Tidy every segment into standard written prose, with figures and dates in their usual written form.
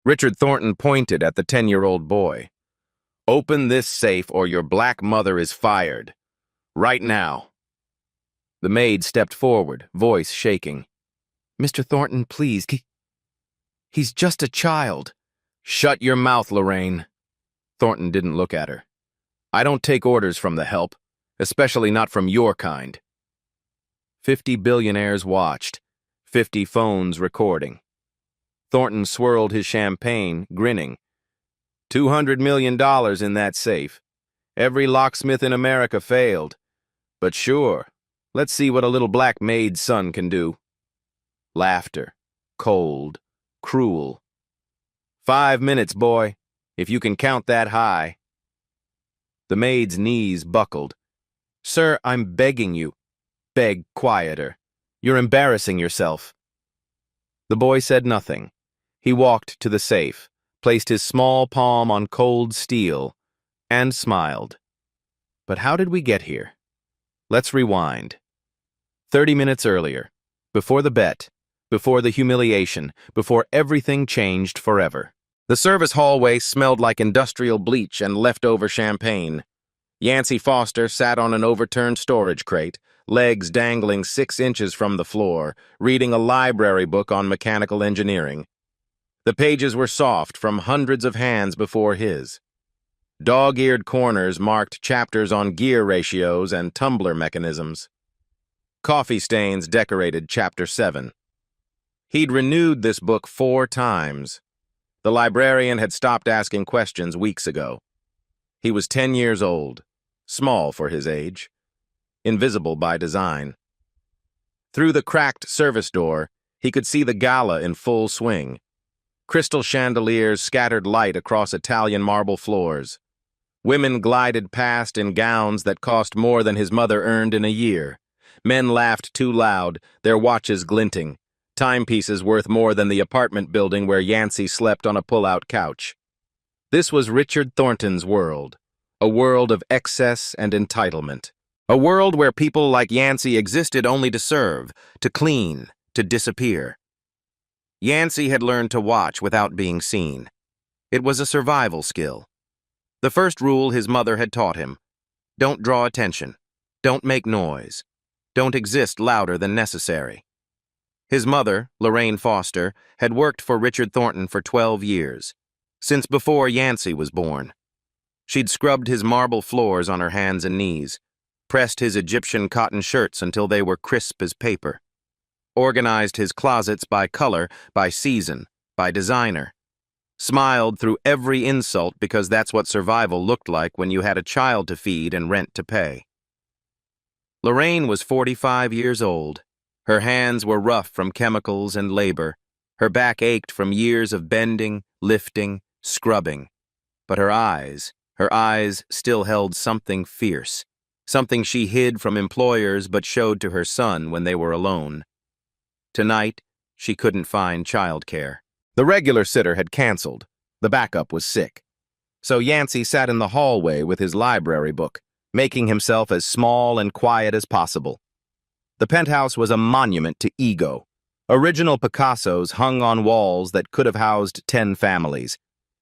Richard Thornton pointed at the 10-year-old boy. "Open this safe or your black mother is fired. Right now." The maid stepped forward, voice shaking. "Mr. Thornton, please, he's just a child." "Shut your mouth, Lorraine." Thornton didn't look at her. "I don't take orders from the help, especially not from your kind." 50 billionaires watched, 50 phones recording. Thornton swirled his champagne, grinning. $200 million in that safe. Every locksmith in America failed. But sure, let's see what a little black maid's son can do. Laughter. Cold. Cruel. 5 minutes, boy, if you can count that high. The maid's knees buckled. "Sir, I'm begging you." "Beg quieter. You're embarrassing yourself." The boy said nothing. He walked to the safe, placed his small palm on cold steel, and smiled. But how did we get here? Let's rewind. 30 minutes earlier, before the bet, before the humiliation, before everything changed forever. The service hallway smelled like industrial bleach and leftover champagne. Yancey Foster sat on an overturned storage crate, legs dangling 6 inches from the floor, reading a library book on mechanical engineering. The pages were soft from hundreds of hands before his. Dog-eared corners marked chapters on gear ratios and tumbler mechanisms. Coffee stains decorated Chapter 7. He'd renewed this book 4 times. The librarian had stopped asking questions weeks ago. He was 10 years old, small for his age, invisible by design. Through the cracked service door, he could see the gala in full swing. Crystal chandeliers scattered light across Italian marble floors. Women glided past in gowns that cost more than his mother earned in a year. Men laughed too loud, their watches glinting. Timepieces worth more than the apartment building where Yancey slept on a pull-out couch. This was Richard Thornton's world, a world of excess and entitlement. A world where people like Yancey existed only to serve, to clean, to disappear. Yancey had learned to watch without being seen. It was a survival skill. The first rule his mother had taught him: don't draw attention, don't make noise, don't exist louder than necessary. His mother, Lorraine Foster, had worked for Richard Thornton for 12 years, since before Yancey was born. She'd scrubbed his marble floors on her hands and knees, pressed his Egyptian cotton shirts until they were crisp as paper, organized his closets by color, by season, by designer, smiled through every insult because that's what survival looked like when you had a child to feed and rent to pay. Lorraine was 45 years old. Her hands were rough from chemicals and labor. Her back ached from years of bending, lifting, scrubbing. But her eyes still held something fierce, something she hid from employers but showed to her son when they were alone. Tonight, she couldn't find childcare. The regular sitter had canceled. The backup was sick. So Yancey sat in the hallway with his library book, making himself as small and quiet as possible. The penthouse was a monument to ego. Original Picassos hung on walls that could have housed 10 families.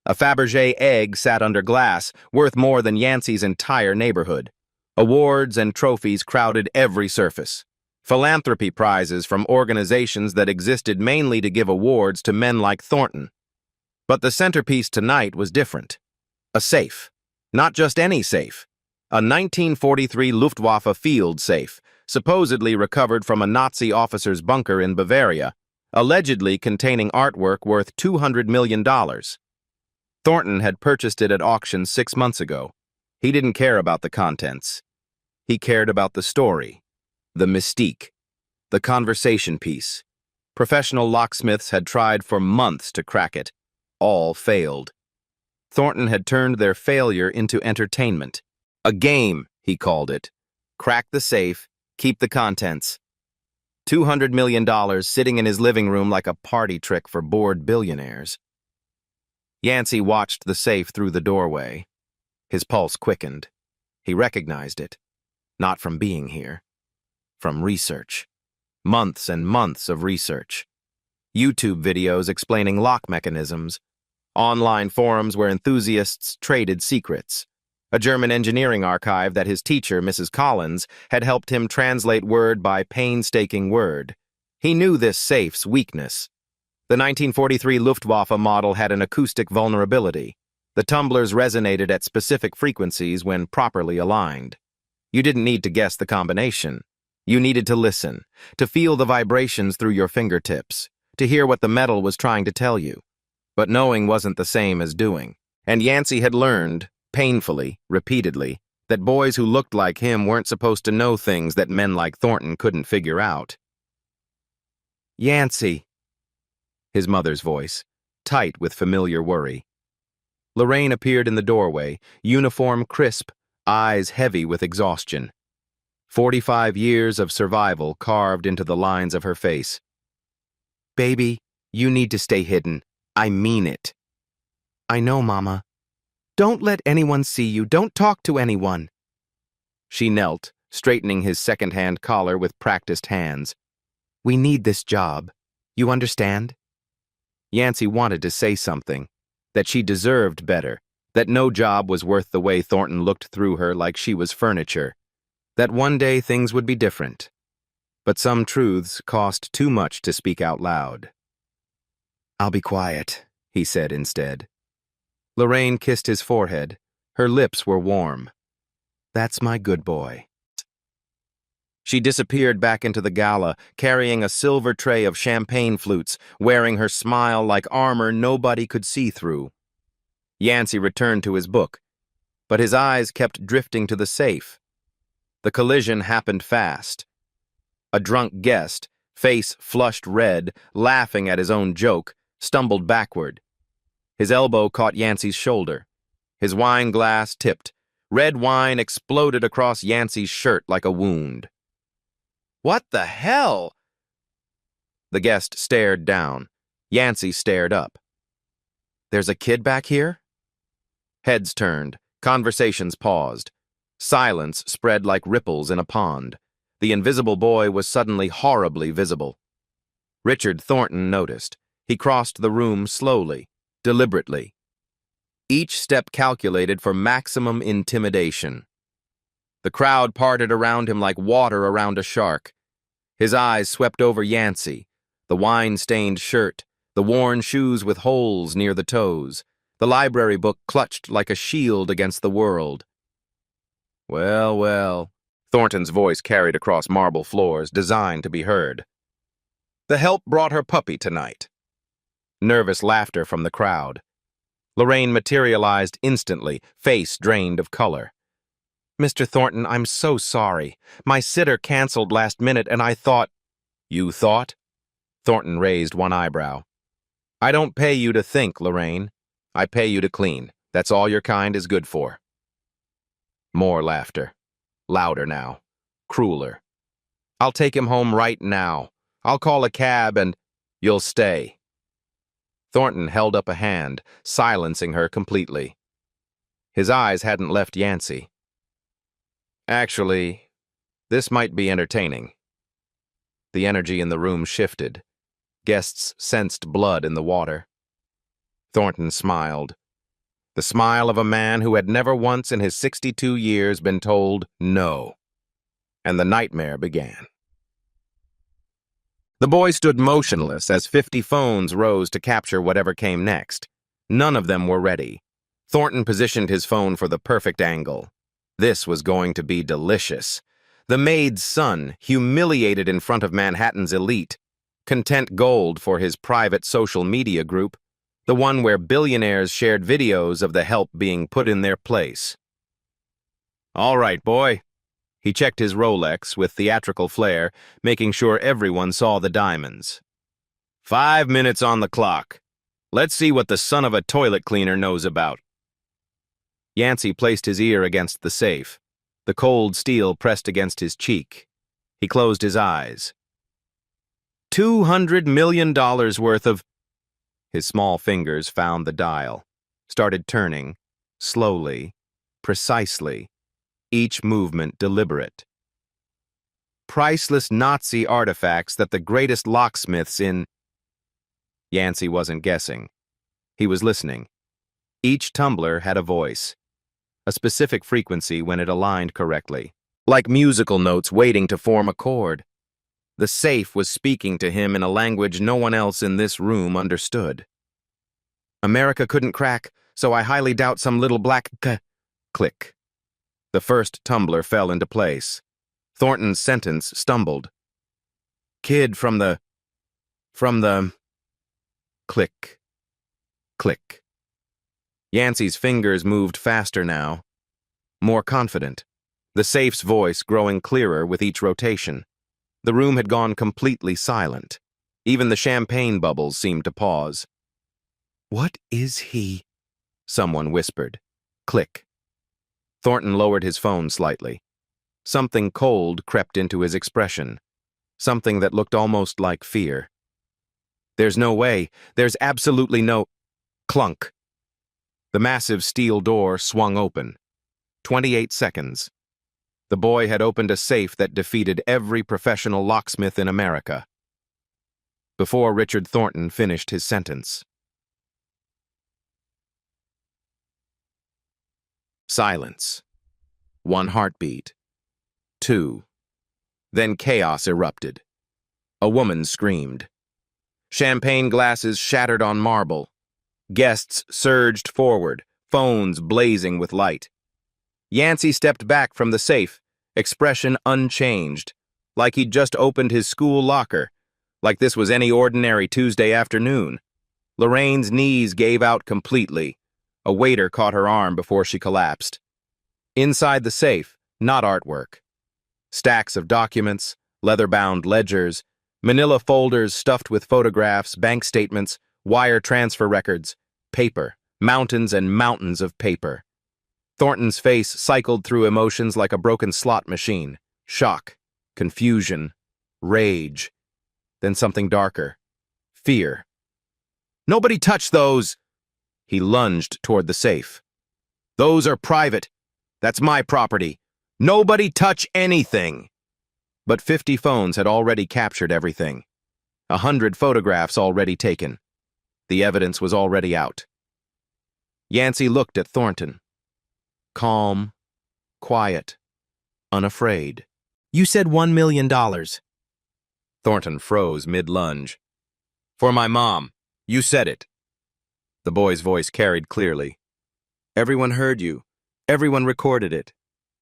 A Fabergé egg sat under glass, worth more than Yancey's entire neighborhood. Awards and trophies crowded every surface. Philanthropy prizes from organizations that existed mainly to give awards to men like Thornton. But the centerpiece tonight was different. A safe. Not just any safe. A 1943 Luftwaffe field safe, supposedly recovered from a Nazi officer's bunker in Bavaria, allegedly containing artwork worth $200 million. Thornton had purchased it at auction 6 months ago. He didn't care about the contents. He cared about the story, the mystique, the conversation piece. Professional locksmiths had tried for months to crack it. All failed. Thornton had turned their failure into entertainment. A game, he called it. Crack the safe, keep the contents. $200 million sitting in his living room like a party trick for bored billionaires. Yancey watched the safe through the doorway. His pulse quickened. He recognized it. Not from being here. From research. Months and months of research. YouTube videos explaining lock mechanisms. online forums where enthusiasts traded secrets, a German engineering archive that his teacher, Mrs. Collins, had helped him translate word by painstaking word. He knew this safe's weakness. The 1943 Luftwaffe model had an acoustic vulnerability. The tumblers resonated at specific frequencies when properly aligned. You didn't need to guess the combination. You needed to listen, to feel the vibrations through your fingertips, to hear what the metal was trying to tell you. But knowing wasn't the same as doing. And Yancey had learned, painfully, repeatedly, that boys who looked like him weren't supposed to know things that men like Thornton couldn't figure out. Yancey, his mother's voice, tight with familiar worry. Lorraine appeared in the doorway, uniform crisp, eyes heavy with exhaustion. 45 years of survival carved into the lines of her face. Baby, you need to stay hidden. I mean it. I know, Mama. Don't let anyone see you. Don't talk to anyone. She knelt, straightening his second-hand collar with practiced hands. We need this job. You understand? Yancey wanted to say something, that she deserved better, that no job was worth the way Thornton looked through her like she was furniture, that one day things would be different. But some truths cost too much to speak out loud. I'll be quiet, he said instead. Lorraine kissed his forehead. Her lips were warm. That's my good boy. She disappeared back into the gala, carrying a silver tray of champagne flutes, wearing her smile like armor nobody could see through. Yancey returned to his book, but his eyes kept drifting to the safe. The collision happened fast. A drunk guest, face flushed red, laughing at his own joke, stumbled backward. His elbow caught Yancey's shoulder. His wine glass tipped. Red wine exploded across Yancey's shirt like a wound. What the hell? The guest stared down. Yancey stared up. There's a kid back here? Heads turned. Conversations paused. Silence spread like ripples in a pond. The invisible boy was suddenly horribly visible. Richard Thornton noticed. He crossed the room slowly, deliberately. Each step calculated for maximum intimidation. The crowd parted around him like water around a shark. His eyes swept over Yancey, the wine-stained shirt, the worn shoes with holes near the toes, the library book clutched like a shield against the world. Well, well, Thornton's voice carried across marble floors, designed to be heard. The help brought her puppy tonight. Nervous laughter from the crowd. Lorraine materialized instantly, face drained of color. Mr. Thornton, I'm so sorry. My sitter canceled last minute and I thought... You thought? Thornton raised one eyebrow. I don't pay you to think, Lorraine. I pay you to clean. That's all your kind is good for. More laughter. Louder now. Crueler. I'll take him home right now. I'll call a cab and... You'll stay. Thornton held up a hand, silencing her completely. His eyes hadn't left Yancey. Actually, this might be entertaining. The energy in the room shifted. Guests sensed blood in the water. Thornton smiled. The smile of a man who had never once in his 62 years been told no. And the nightmare began. The boy stood motionless as 50 phones rose to capture whatever came next. None of them were ready. Thornton positioned his phone for the perfect angle. This was going to be delicious. The Maid's son, humiliated in front of Manhattan's elite, content gold for his private social media group, the one where billionaires shared videos of the help being put in their place. All right, boy. He checked his Rolex with theatrical flair, making sure everyone saw the diamonds. 5 minutes on the clock. Let's see what the son of a toilet cleaner knows about. Yancey placed his ear against the safe. The cold steel pressed against his cheek. He closed his eyes. $200 million worth of... His small fingers found the dial, started turning, slowly, precisely, each movement deliberate. Priceless Nazi artifacts that the greatest locksmiths in... Yancey wasn't guessing. He was listening. Each tumbler had a voice, a specific frequency when it aligned correctly, like musical notes waiting to form a chord. The safe was speaking to him in a language no one else in this room understood. America couldn't crack, so I highly doubt some little black click. The first tumbler fell into place. Thornton's sentence stumbled. Kid from the click, click. Yancey's fingers moved faster now, more confident, the safe's voice growing clearer with each rotation. The room had gone completely silent. Even the champagne bubbles seemed to pause. "What is he?" someone whispered. Click. Thornton lowered his phone slightly. Something cold crept into his expression, something that looked almost like fear. "There's no way. There's absolutely no—" Clunk. The massive steel door swung open. 28 seconds. The boy had opened a safe that defeated every professional locksmith in America. Before Richard Thornton finished his sentence. Silence. 1 heartbeat. 2. Then chaos erupted. A woman screamed. Champagne glasses shattered on marble. Guests surged forward, phones blazing with light. Yancey stepped back from the safe, expression unchanged, like he'd just opened his school locker, like this was any ordinary Tuesday afternoon. Lorraine's knees gave out completely. A waiter caught her arm before she collapsed. Inside the safe, not artwork. Stacks of documents, leather-bound ledgers, manila folders stuffed with photographs, bank statements, wire transfer records, paper, mountains and mountains of paper. Thornton's face cycled through emotions like a broken slot machine. Shock, confusion, rage, then something darker. Fear. "Nobody touch those!" He lunged toward the safe. "Those are private. That's my property. Nobody touch anything!" But 50 phones had already captured everything. 100 photographs already taken. The evidence was already out. Yancey looked at Thornton. Calm, quiet, unafraid. "You said $1 million. Thornton froze mid-lunge. "For my mom. You said it." The boy's voice carried clearly. "Everyone heard you. Everyone recorded it."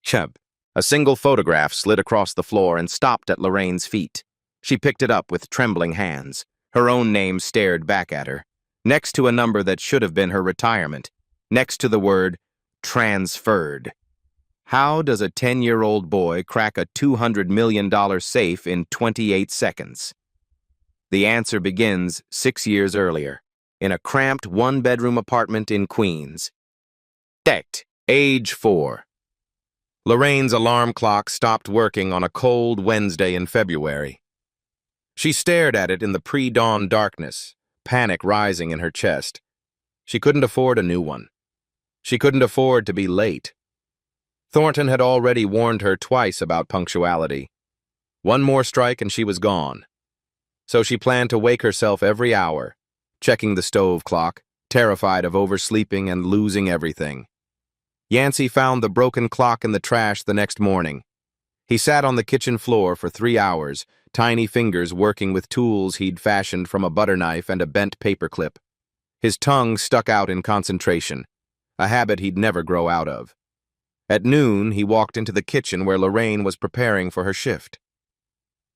Chub. A single photograph slid across the floor and stopped at Lorraine's feet. She picked it up with trembling hands. Her own name stared back at her, next to a number that should have been her retirement, next to the word transferred. How does a 10-year-old boy crack a $200 million safe in 28 seconds? The answer begins 6 years earlier, in a cramped one-bedroom apartment in Queens. Decked, age 4. Lorraine's alarm clock stopped working on a cold Wednesday in February. She stared at it in the pre-dawn darkness, panic rising in her chest. She couldn't afford a new one. She couldn't afford to be late. Thornton had already warned her twice about punctuality. One more strike and she was gone. So she planned to wake herself every hour, checking the stove clock, terrified of oversleeping and losing everything. Yancey found the broken clock in the trash the next morning. He sat on the kitchen floor for 3 hours, tiny fingers working with tools he'd fashioned from a butter knife and a bent paperclip. His tongue stuck out in concentration, a habit he'd never grow out of. At noon, he walked into the kitchen where Lorraine was preparing for her shift.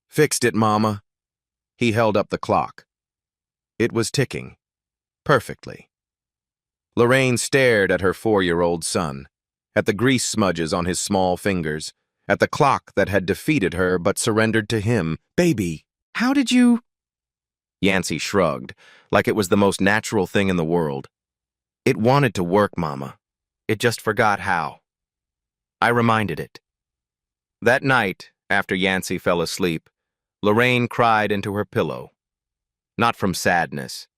"Fixed it, Mama." He held up the clock. It was ticking. Perfectly. Lorraine stared at her 4-year-old son, at the grease smudges on his small fingers, at the clock that had defeated her but surrendered to him. "Baby, how did you—" Yancey shrugged, like it was the most natural thing in the world. "It wanted to work, Mama. It just forgot how. I reminded it." That night, after Yancey fell asleep, Lorraine cried into her pillow. Not from sadness,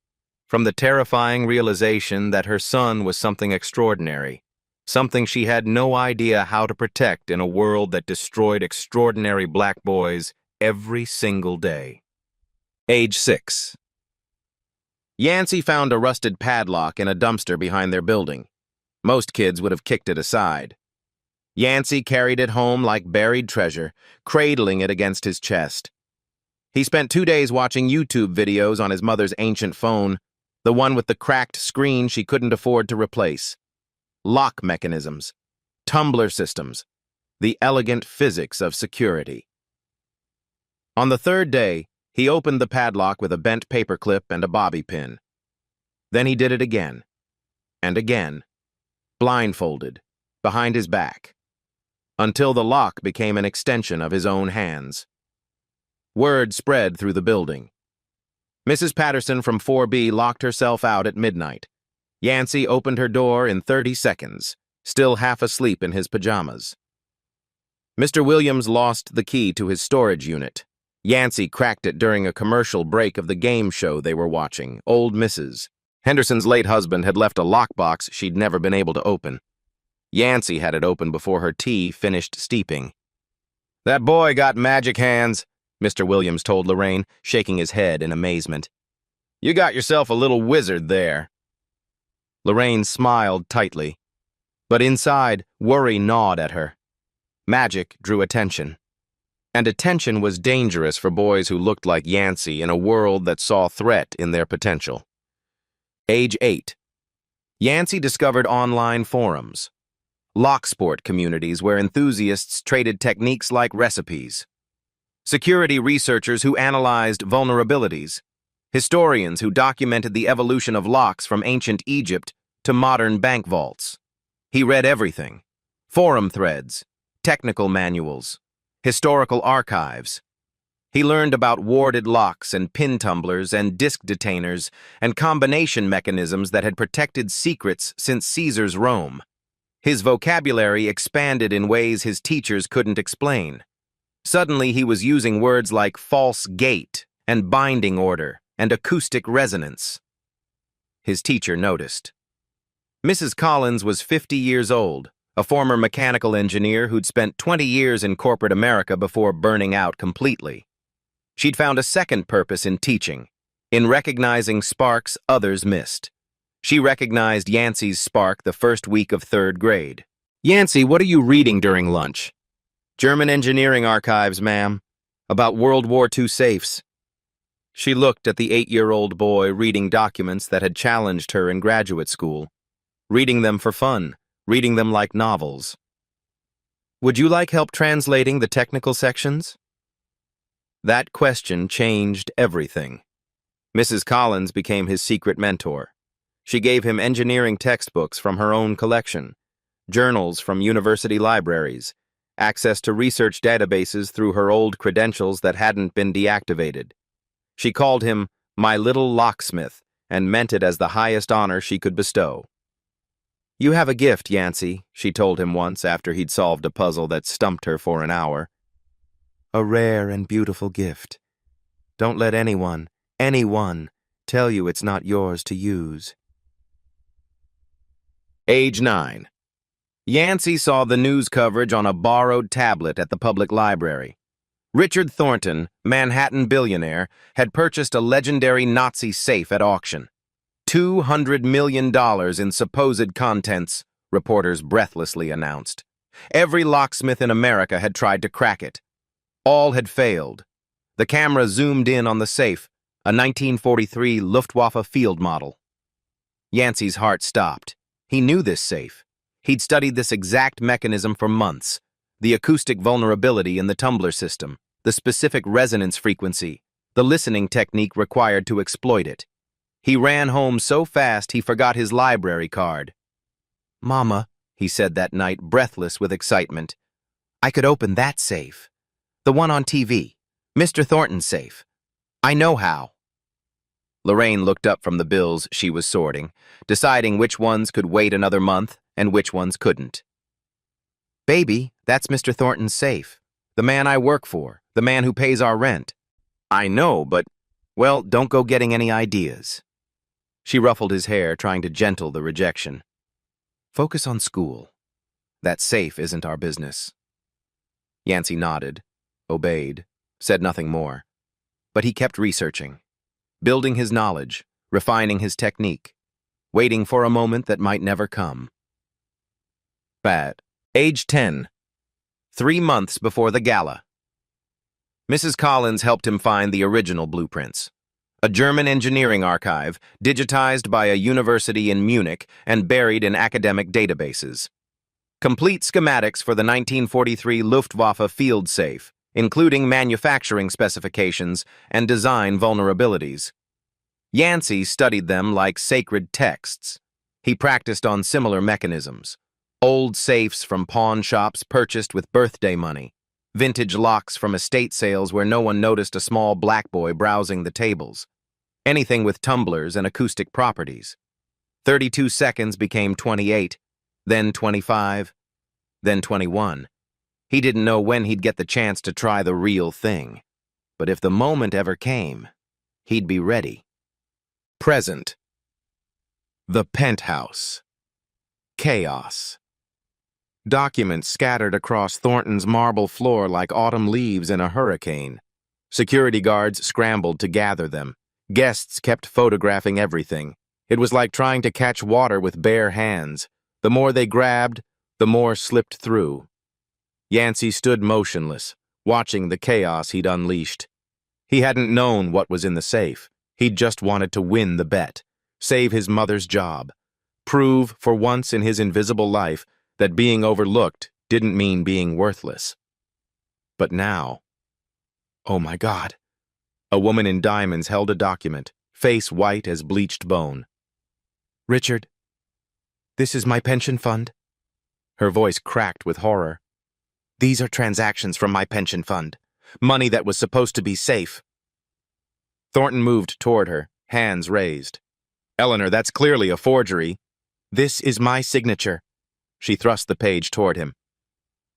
from the terrifying realization that her son was something extraordinary, something she had no idea how to protect in a world that destroyed extraordinary black boys every single day. Age 6. Yancey found a rusted padlock in a dumpster behind their building. Most kids would have kicked it aside. Yancey carried it home like buried treasure, cradling it against his chest. He spent 2 days watching YouTube videos on his mother's ancient phone, the one with the cracked screen she couldn't afford to replace. Lock mechanisms, tumbler systems, the elegant physics of security. On the third day, he opened the padlock with a bent paperclip and a bobby pin. Then he did it again, and again, blindfolded, behind his back, until the lock became an extension of his own hands. Word spread through the building. Mrs. Patterson from 4B locked herself out at midnight. Yancey opened her door in 30 seconds, still half asleep in his pajamas. Mr. Williams lost the key to his storage unit. Yancey cracked it during a commercial break of the game show they were watching, Old Mrs. Henderson's late husband had left a lockbox she'd never been able to open. Yancey had it open before her tea finished steeping. "That boy got magic hands," Mr. Williams told Lorraine, shaking his head in amazement. "You got yourself a little wizard there." Lorraine smiled tightly, but inside, worry gnawed at her. Magic drew attention. And attention was dangerous for boys who looked like Yancey in a world that saw threat in their potential. Age 8. Yancey discovered online forums, locksport communities where enthusiasts traded techniques like recipes, security researchers who analyzed vulnerabilities, historians who documented the evolution of locks from ancient Egypt to modern bank vaults. He read everything: forum threads, technical manuals, historical archives. He learned about warded locks and pin tumblers and disk detainers and combination mechanisms that had protected secrets since Caesar's Rome. His vocabulary expanded in ways his teachers couldn't explain. Suddenly he was using words like false gate and binding order and acoustic resonance. His teacher noticed. Mrs. Collins was 50 years old, a former mechanical engineer who'd spent 20 years in corporate America before burning out completely. She'd found a second purpose in teaching, in recognizing sparks others missed. She recognized Yancey's spark the first week of 3rd grade. "Yancey, what are you reading during lunch?" "German engineering archives, ma'am. About World War II safes." She looked at the 8-year-old boy reading documents that had challenged her in graduate school, reading them for fun, reading them like novels. "Would you like help translating the technical sections?" That question changed everything. Mrs. Collins became his secret mentor. She gave him engineering textbooks from her own collection, journals from university libraries, access to research databases through her old credentials that hadn't been deactivated. She called him "my little locksmith" and meant it as the highest honor she could bestow. "You have a gift, Yancey," she told him once after he'd solved a puzzle that stumped her for an hour. "A rare and beautiful gift. Don't let anyone tell you it's not yours to use." Age 9. Yancey saw the news coverage on a borrowed tablet at the public library. Richard Thornton, Manhattan billionaire, had purchased a legendary Nazi safe at auction. $200 million in supposed contents, reporters breathlessly announced. Every locksmith in America had tried to crack it. All had failed. The camera zoomed in on the safe, a 1943 Luftwaffe field model. Yancey's heart stopped. He knew this safe. He'd studied this exact mechanism for months. The acoustic vulnerability in the tumbler system, the specific resonance frequency, the listening technique required to exploit it. He ran home so fast he forgot his library card. "Mama," he said that night, breathless with excitement, "I could open that safe. The one on TV. Mr. Thornton's safe. I know how." Lorraine looked up from the bills she was sorting, deciding which ones could wait another month and which ones couldn't. "Baby, that's Mr. Thornton's safe. The man I work for, the man who pays our rent." "I know, but, well, don't go getting any ideas." She ruffled his hair, trying to gentle the rejection. "Focus on school. That safe isn't our business." Yancey nodded, obeyed, said nothing more. But he kept researching, building his knowledge, refining his technique, waiting for a moment that might never come. Bad. Age 10. 3 months before the gala. Mrs. Collins helped him find the original blueprints. A German engineering archive, digitized by a university in Munich and buried in academic databases. Complete schematics for the 1943 Luftwaffe field safe, including manufacturing specifications and design vulnerabilities. Yancey studied them like sacred texts. He practiced on similar mechanisms. Old safes from pawn shops purchased with birthday money. Vintage locks from estate sales where no one noticed a small black boy browsing the tables. Anything with tumblers and acoustic properties. 32 seconds became 28, then 25, then 21. He didn't know when he'd get the chance to try the real thing. But if the moment ever came, he'd be ready. Present. The penthouse. Chaos. Documents scattered across Thornton's marble floor like autumn leaves in a hurricane. Security guards scrambled to gather them. Guests kept photographing everything. It was like trying to catch water with bare hands. The more they grabbed, the more slipped through. Yancey stood motionless, watching the chaos he'd unleashed. He hadn't known what was in the safe. He'd just wanted to win the bet, save his mother's job, prove for once in his invisible life that being overlooked didn't mean being worthless. But now, oh my God, a woman in diamonds held a document, face white as bleached bone. "Richard, this is my pension fund." Her voice cracked with horror. "These are transactions from my pension fund, money that was supposed to be safe." Thornton moved toward her, hands raised. "Eleanor, that's clearly a forgery." "This is my signature." She thrust the page toward him.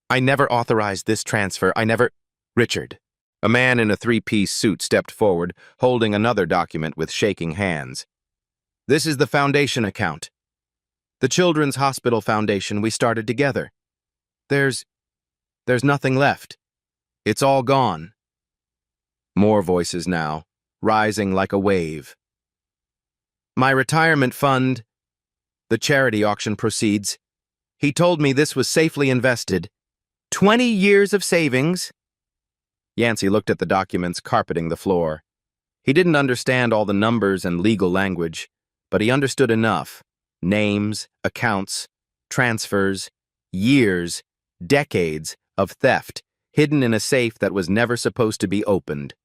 "I never authorized this transfer. I never—" "Richard." A man in a three-piece suit stepped forward, holding another document with shaking hands. "This is the foundation account. The Children's Hospital Foundation we started together. There's nothing left. It's all gone." More voices now, rising like a wave. "My retirement fund. The charity auction proceeds. He told me this was safely invested. 20 years of savings." Yancey looked at the documents carpeting the floor. He didn't understand all the numbers and legal language, but he understood enough. Names, accounts, transfers, years, decades of theft hidden in a safe that was never supposed to be opened.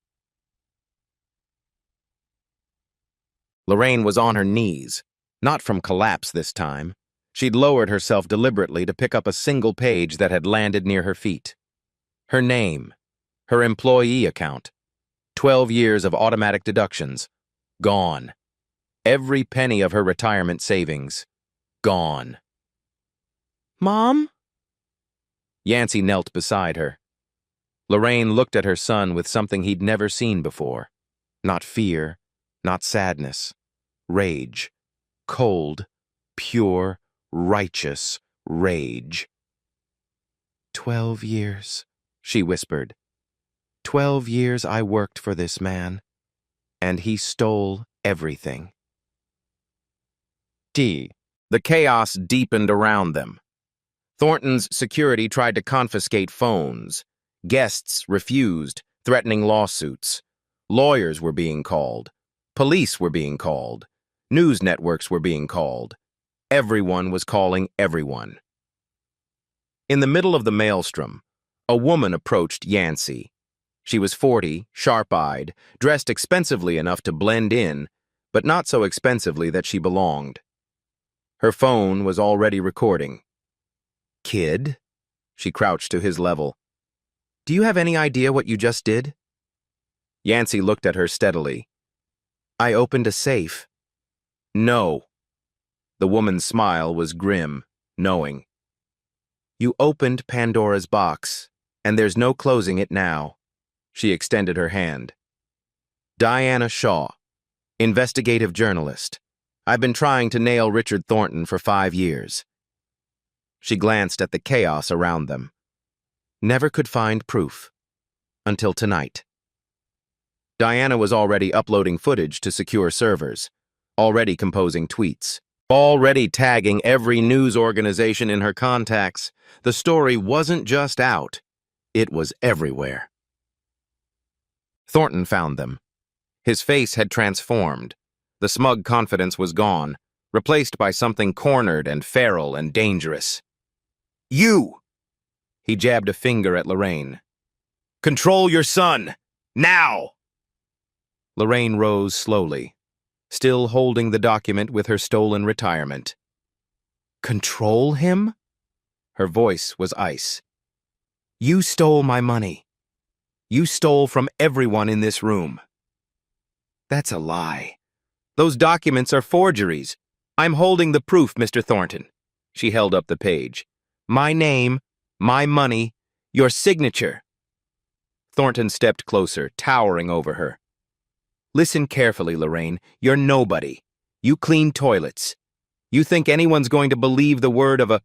Lorraine was on her knees, not from collapse this time. She'd lowered herself deliberately to pick up a single page that had landed near her feet. Her name, her employee account, 12 years of automatic deductions, gone. Every penny of her retirement savings, gone. "Mom?" Yancey knelt beside her. Lorraine looked at her son with something he'd never seen before. Not fear, not sadness. Rage. Cold, pure, righteous rage. 12 years, she whispered. 12 years I worked for this man, and he stole everything. The chaos deepened around them. Thornton's security tried to confiscate phones. Guests refused, threatening lawsuits. Lawyers were being called. Police were being called. News networks were being called. Everyone was calling everyone. In the middle of the maelstrom, a woman approached Yancey. She was 40, sharp-eyed, dressed expensively enough to blend in, but not so expensively that she belonged. Her phone was already recording. "Kid?" She crouched to his level. "Do you have any idea what you just did?" Yancey looked at her steadily. "I opened a safe." "No." The woman's smile was grim, knowing. "You opened Pandora's box, and there's no closing it now." She extended her hand. "Diana Shaw, investigative journalist. I've been trying to nail Richard Thornton for 5 years." She glanced at the chaos around them. Never could find proof. Until tonight. Diana was already uploading footage to secure servers. already composing tweets, already tagging every news organization in her contacts. The story wasn't just out, it was everywhere. Thornton found them. His face had transformed. The smug confidence was gone, replaced by something cornered and feral and dangerous. "You!" He jabbed a finger at Lorraine. "Control your son! Now!" Lorraine rose slowly, still holding the document with her stolen retirement. "Control him?" Her voice was ice. "You stole my money. You stole from everyone in this room." "That's a lie. Those documents are forgeries. I'm holding the proof, Mr. Thornton." She held up the page. "My name, my money, your signature." Thornton stepped closer, towering over her. "Listen carefully, Lorraine. You're nobody. You clean toilets. You think anyone's going to believe the word of a...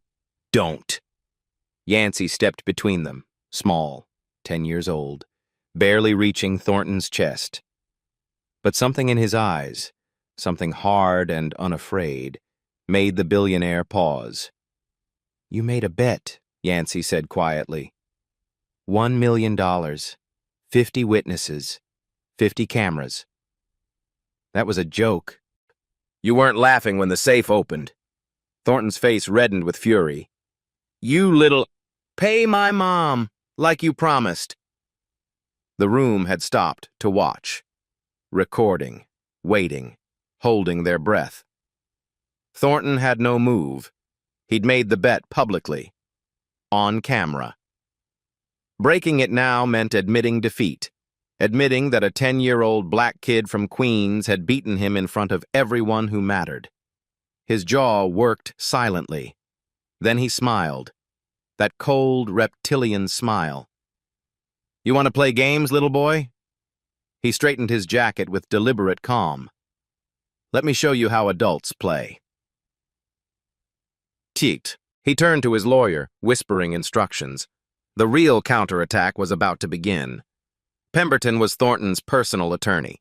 Don't." Yancey stepped between them, small, 10 years old, barely reaching Thornton's chest. But something in his eyes, something hard and unafraid, made the billionaire pause. "You made a bet," Yancey said quietly. $1 million, 50 witnesses, 50 cameras. That was a joke. "You weren't laughing when the safe opened." Thornton's face reddened with fury. "You little... Pay my mom, like you promised." The room had stopped to watch, recording, waiting, holding their breath. Thornton had no move. He'd made the bet publicly, on camera. Breaking it now meant admitting defeat, admitting that a 10-year-old black kid from Queens had beaten him in front of everyone who mattered. His jaw worked silently. Then he smiled, that cold, reptilian smile. "You want to play games, little boy?" He straightened his jacket with deliberate calm. "Let me show you how adults play." Ticked, he turned to his lawyer, whispering instructions. The real counterattack was about to begin. Pemberton was Thornton's personal attorney.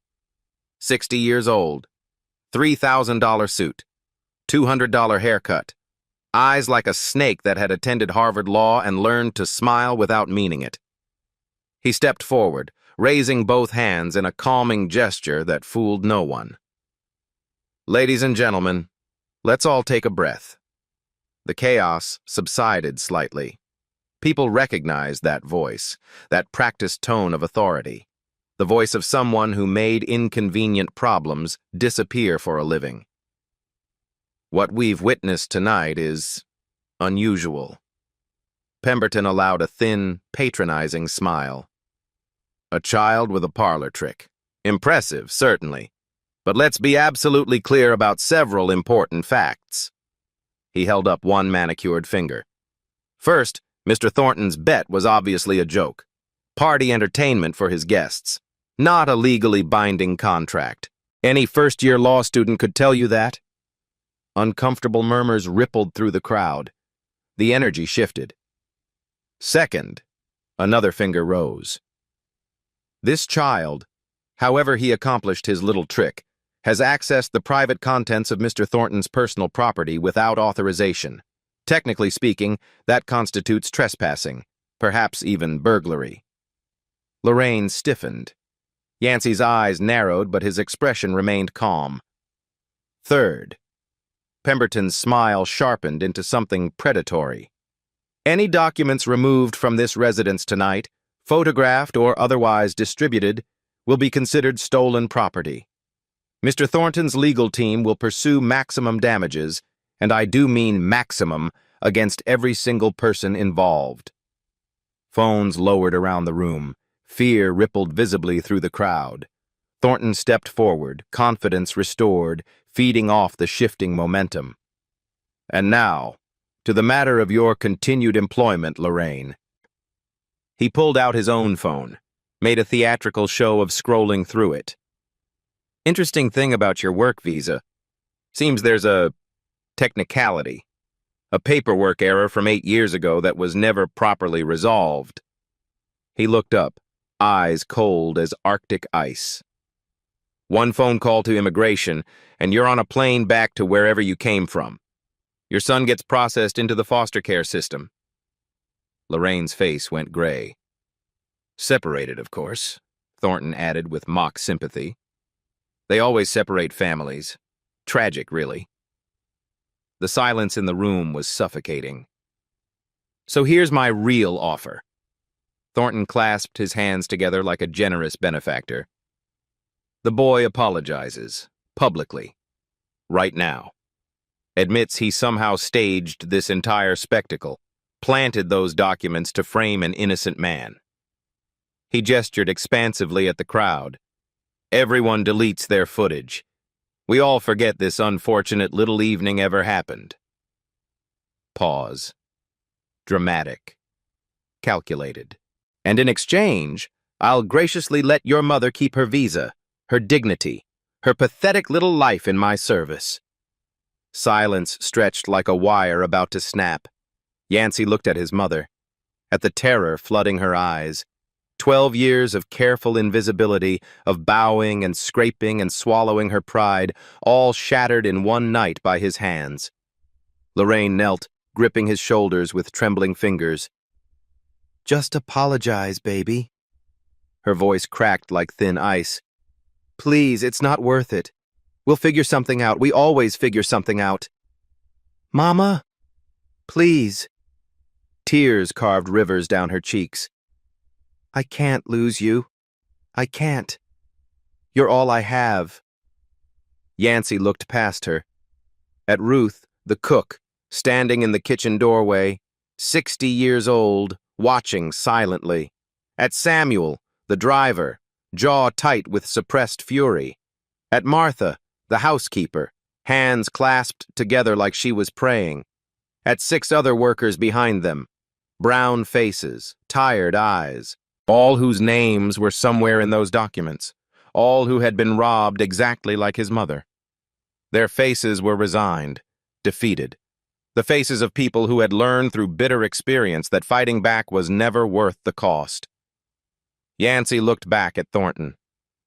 60 years old, $3,000 suit, $200 haircut, eyes like a snake that had attended Harvard Law and learned to smile without meaning it. He stepped forward, raising both hands in a calming gesture that fooled no one. "Ladies and gentlemen, let's all take a breath." The chaos subsided slightly. People recognized that voice, that practiced tone of authority, the voice of someone who made inconvenient problems disappear for a living. "What we've witnessed tonight is unusual." Pemberton allowed a thin, patronizing smile. "A child with a parlor trick. Impressive, certainly. But let's be absolutely clear about several important facts." He held up one manicured finger. "First, Mr. Thornton's bet was obviously a joke. Party entertainment for his guests. Not a legally binding contract. Any first-year law student could tell you that." Uncomfortable murmurs rippled through the crowd. The energy shifted. "Second," another finger rose. "This child, however he accomplished his little trick, has accessed the private contents of Mr. Thornton's personal property without authorization. Technically speaking, that constitutes trespassing, perhaps even burglary." Lorraine stiffened. Yancey's eyes narrowed, but his expression remained calm. "Third," Pemberton's smile sharpened into something predatory. "Any documents removed from this residence tonight, photographed or otherwise distributed, will be considered stolen property. Mr. Thornton's legal team will pursue maximum damages, and I do mean maximum, against every single person involved." Phones lowered around the room. Fear rippled visibly through the crowd. Thornton stepped forward, confidence restored, feeding off the shifting momentum. "And now, to the matter of your continued employment, Lorraine." He pulled out his own phone, made a theatrical show of scrolling through it. "Interesting thing about your work visa. Seems there's a technicality. A paperwork error from 8 years ago that was never properly resolved." He looked up, eyes cold as Arctic ice. One phone call to immigration, and you're on a plane back to wherever you came from. Your son gets processed into the foster care system. Lorraine's face went gray. Separated, of course, Thornton added with mock sympathy. They always separate families. Tragic, really. The silence in the room was suffocating. So here's my real offer. Thornton clasped his hands together like a generous benefactor. The boy apologizes, publicly, right now. Admits he somehow staged this entire spectacle, planted those documents to frame an innocent man. He gestured expansively at the crowd. Everyone deletes their footage. We all forget this unfortunate little evening ever happened. Pause. Dramatic. Calculated. And in exchange, I'll graciously let your mother keep her visa, her dignity, her pathetic little life in my service. Silence stretched like a wire about to snap. Yancey looked at his mother, at the terror flooding her eyes. 12 years of careful invisibility, of bowing and scraping and swallowing her pride, all shattered in one night by his hands. Lorraine knelt, gripping his shoulders with trembling fingers. Just apologize, baby. Her voice cracked like thin ice. Please, it's not worth it. We'll figure something out. We always figure something out. Mama? Please. Tears carved rivers down her cheeks. I can't lose you. I can't. You're all I have. Yancey looked past her. At Ruth, the cook, standing in the kitchen doorway, 60 years old, watching silently. At Samuel, the driver, jaw tight with suppressed fury. At Martha, the housekeeper, hands clasped together like she was praying. At 6 other workers behind them, brown faces, tired eyes, all whose names were somewhere in those documents, all who had been robbed exactly like his mother. Their faces were resigned, defeated. The faces of people who had learned through bitter experience that fighting back was never worth the cost. Yancey looked back at Thornton,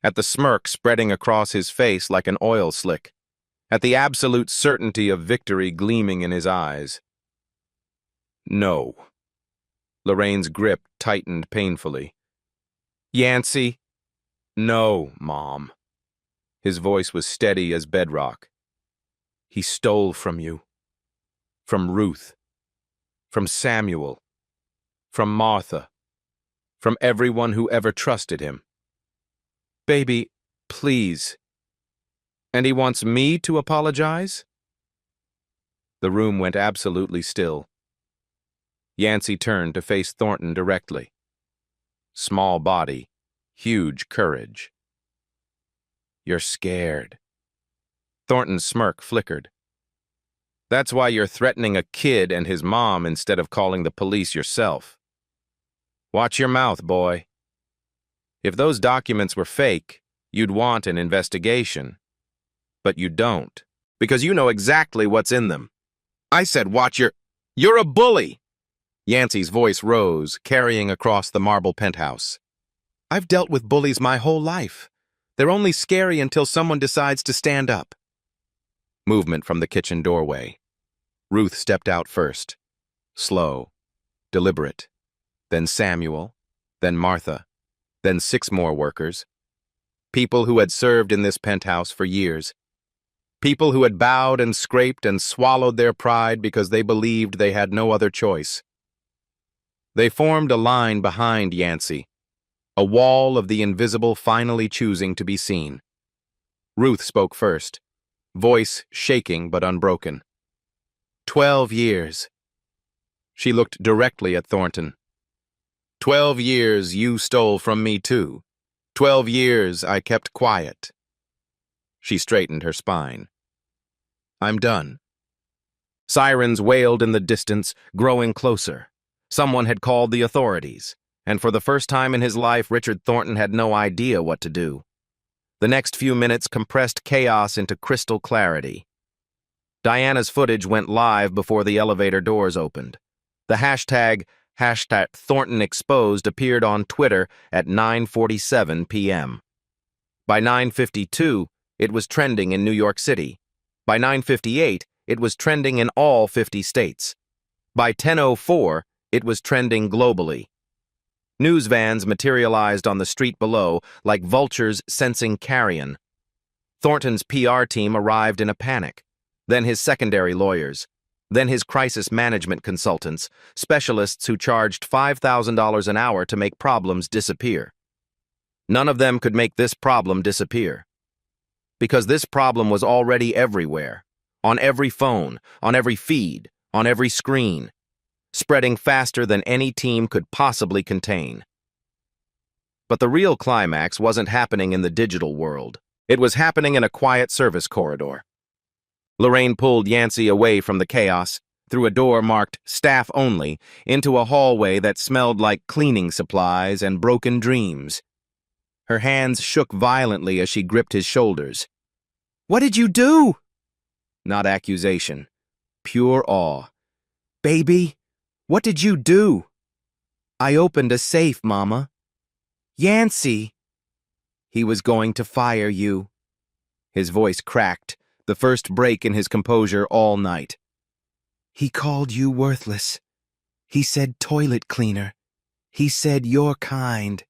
at the smirk spreading across his face like an oil slick, at the absolute certainty of victory gleaming in his eyes. No. Lorraine's grip tightened painfully. Yancey? No, Mom. His voice was steady as bedrock. He stole from you. From Ruth. From Samuel. From Martha. From everyone who ever trusted him. Baby, please. And he wants me to apologize? The room went absolutely still. Yancey turned to face Thornton directly. Small body, huge courage. You're scared. Thornton's smirk flickered. That's why you're threatening a kid and his mom instead of calling the police yourself. Watch your mouth, boy. If those documents were fake, you'd want an investigation. But you don't, because you know exactly what's in them. I said watch your... You're a bully! Yancey's voice rose, carrying across the marble penthouse. I've dealt with bullies my whole life. They're only scary until someone decides to stand up. Movement from the kitchen doorway. Ruth stepped out first. Slow, deliberate. Then Samuel, then Martha, then 6 more workers. People who had served in this penthouse for years. People who had bowed and scraped and swallowed their pride because they believed they had no other choice. They formed a line behind Yancey, a wall of the invisible finally choosing to be seen. Ruth spoke first, voice shaking but unbroken. 12 years. She looked directly at Thornton. 12 years you stole from me too. 12 years I kept quiet. She straightened her spine. I'm done. Sirens wailed in the distance, growing closer. Someone had called the authorities, and for the first time in his life, Richard Thornton had no idea what to do. The next few minutes compressed chaos into crystal clarity. Diana's footage went live before the elevator doors opened. The hashtag #ThorntonExposed appeared on Twitter at 9:47 p.m. By 9:52, it was trending in New York City. By 9:58, it was trending in all 50 states. By 10:04, it was trending globally. News vans materialized on the street below like vultures sensing carrion. Thornton's PR team arrived in a panic. Then his secondary lawyers. Then his crisis management consultants, specialists who charged $5,000 an hour to make problems disappear. None of them could make this problem disappear. Because this problem was already everywhere, on every phone, on every feed, on every screen, spreading faster than any team could possibly contain. But the real climax wasn't happening in the digital world. It was happening in a quiet service corridor. Lorraine pulled Yancey away from the chaos, through a door marked Staff Only, into a hallway that smelled like cleaning supplies and broken dreams. Her hands shook violently as she gripped his shoulders. "What did you do?" Not accusation, pure awe. "Baby, what did you do?" "I opened a safe, Mama." "Yancey!" "He was going to fire you." His voice cracked, the first break in his composure all night. "He called you worthless. He said toilet cleaner. He said you're kind."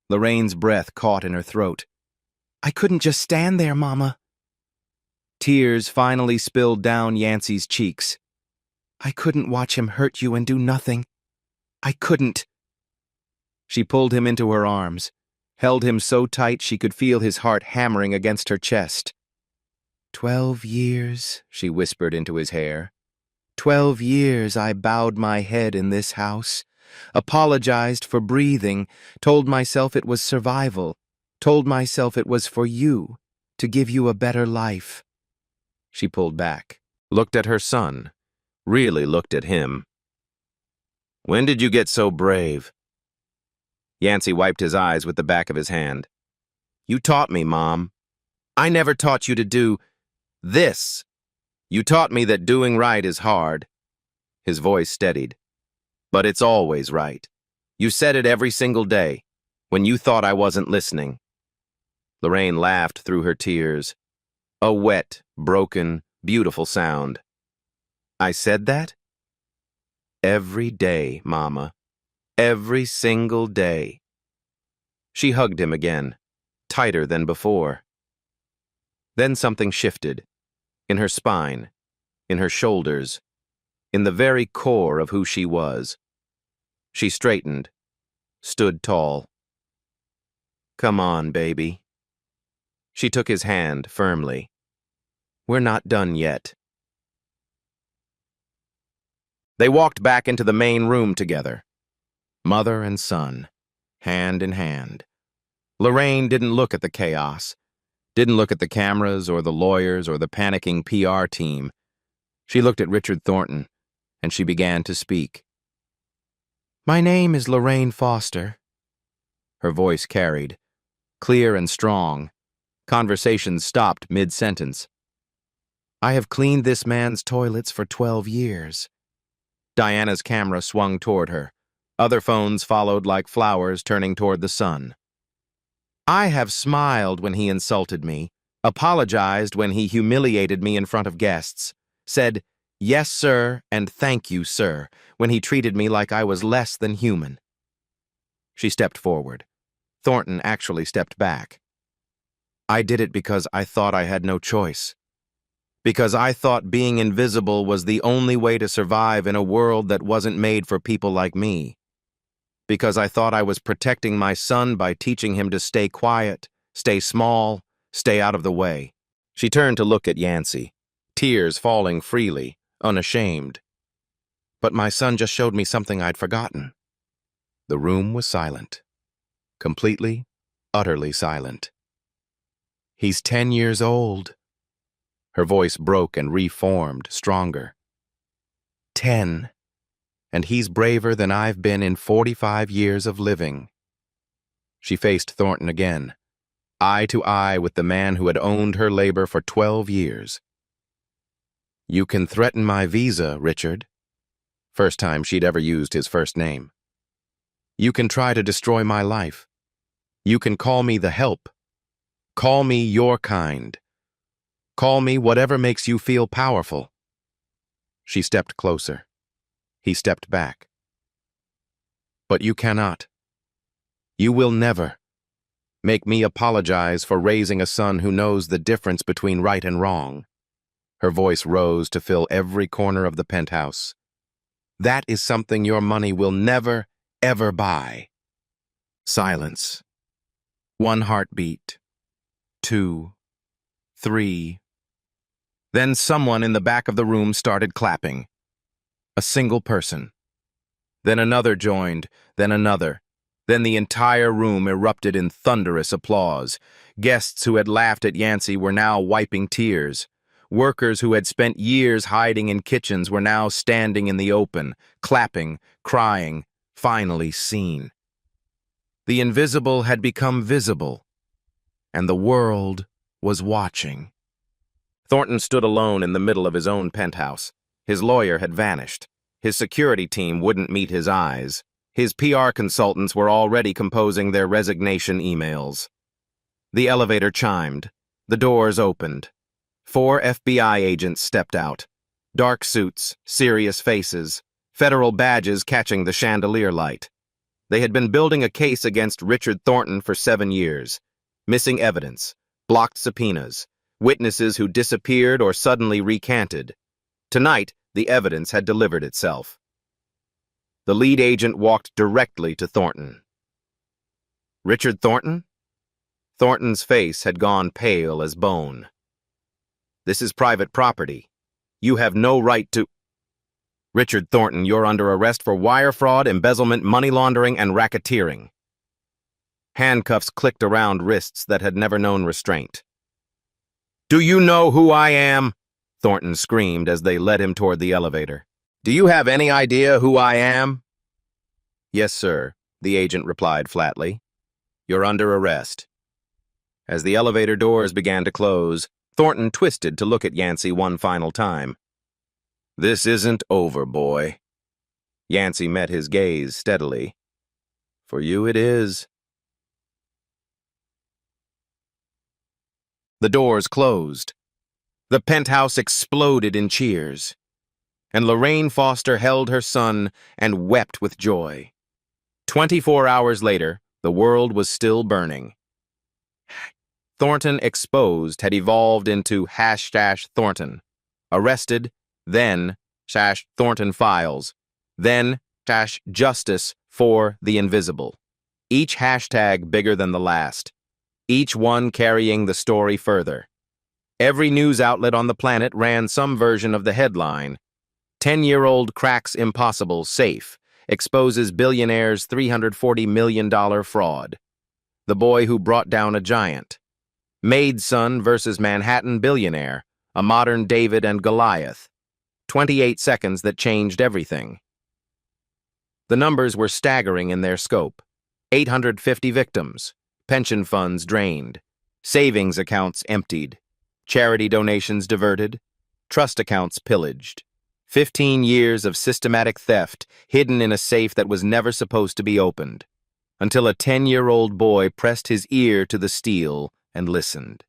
Lorraine's breath caught in her throat. "I couldn't just stand there, Mama." Tears finally spilled down Yancey's cheeks. "I couldn't watch him hurt you and do nothing. I couldn't." She pulled him into her arms, held him so tight she could feel his heart hammering against her chest. 12 years, she whispered into his hair. 12 years I bowed my head in this house, apologized for breathing, told myself it was survival, told myself it was for you, to give you a better life. She pulled back, looked at her son, really looked at him. "When did you get so brave?" Yancey wiped his eyes with the back of his hand. "You taught me, Mom. I never taught you to do this. You taught me that doing right is hard." His voice steadied. "But it's always right. You said it every single day, when you thought I wasn't listening." Lorraine laughed through her tears. A wet, broken, beautiful sound. "I said that?" "Every day, Mama. Every single day." She hugged him again, tighter than before. Then something shifted, in her spine, in her shoulders, in the very core of who she was. She straightened, stood tall. "Come on, baby." She took his hand firmly. "We're not done yet." They walked back into the main room together, mother and son, hand in hand. Lorraine didn't look at the chaos, didn't look at the cameras or the lawyers or the panicking PR team. She looked at Richard Thornton, and she began to speak. "My name is Lorraine Foster." Her voice carried, clear and strong. Conversations stopped mid-sentence. "I have cleaned this man's toilets for 12 years. Diana's camera swung toward her. Other phones followed like flowers turning toward the sun. "I have smiled when he insulted me, apologized when he humiliated me in front of guests, said, 'Yes, sir,' and 'Thank you, sir,' when he treated me like I was less than human." She stepped forward. Thornton actually stepped back. "I did it because I thought I had no choice. Because I thought being invisible was the only way to survive in a world that wasn't made for people like me. Because I thought I was protecting my son by teaching him to stay quiet, stay small, stay out of the way." She turned to look at Yancey, tears falling freely, unashamed. "But my son just showed me something I'd forgotten." The room was silent. Completely, utterly silent. "He's 10 years old." Her voice broke and reformed, stronger. 10. And he's braver than I've been in 45 years of living. She faced Thornton again, eye to eye with the man who had owned her labor for 12 years. "You can threaten my visa, Richard." First time she'd ever used his first name. "You can try to destroy my life. You can call me the help. Call me your kind. Call me whatever makes you feel powerful. She stepped closer. He stepped back. But you cannot. You will never make me apologize for raising a son who knows the difference between right and wrong. Her voice rose to fill every corner of the penthouse. That is something your money will never, ever buy. Silence. One heartbeat. 2, 3. Then someone in the back of the room started clapping. A single person. Then another joined, then another. Then the entire room erupted in thunderous applause. Guests who had laughed at Yancey were now wiping tears. Workers who had spent years hiding in kitchens were now standing in the open, clapping, crying, finally seen. The invisible had become visible, and the world was watching. Thornton stood alone in the middle of his own penthouse. His lawyer had vanished. His security team wouldn't meet his eyes. His PR consultants were already composing their resignation emails. The elevator chimed. The doors opened. 4 FBI agents stepped out. Dark suits, serious faces, federal badges catching the chandelier light. They had been building a case against Richard Thornton for 7 years. Missing evidence, blocked subpoenas, witnesses who disappeared or suddenly recanted. Tonight, the evidence had delivered itself. The lead agent walked directly to Thornton. Richard Thornton? Thornton's face had gone pale as bone. This is private property. You have no right to... Richard Thornton, you're under arrest for wire fraud, embezzlement, money laundering, and racketeering. Handcuffs clicked around wrists that had never known restraint. Do you know who I am? Thornton screamed as they led him toward the elevator. Do you have any idea who I am? Yes, sir, the agent replied flatly. You're under arrest. As the elevator doors began to close, Thornton twisted to look at Yancey one final time. This isn't over, boy. Yancey met his gaze steadily. For you it is. The doors closed. The penthouse exploded in cheers. And Lorraine Foster held her son and wept with joy. 24 hours later, the world was still burning. Thornton Exposed had evolved into #Thornton. Arrested, then #Thornton Files, then #Justice for the Invisible. Each hashtag bigger than the last. Each one carrying the story further. Every news outlet on the planet ran some version of the headline. 10-year-old cracks impossible safe, exposes billionaire's $340 million fraud. The boy who brought down a giant. Maid son versus Manhattan billionaire, a modern David and Goliath. 28 seconds that changed everything. The numbers were staggering in their scope. 850 victims, pension funds drained, savings accounts emptied, charity donations diverted, trust accounts pillaged. 15 years of systematic theft hidden in a safe that was never supposed to be opened, until a 10-year-old boy pressed his ear to the steel and listened.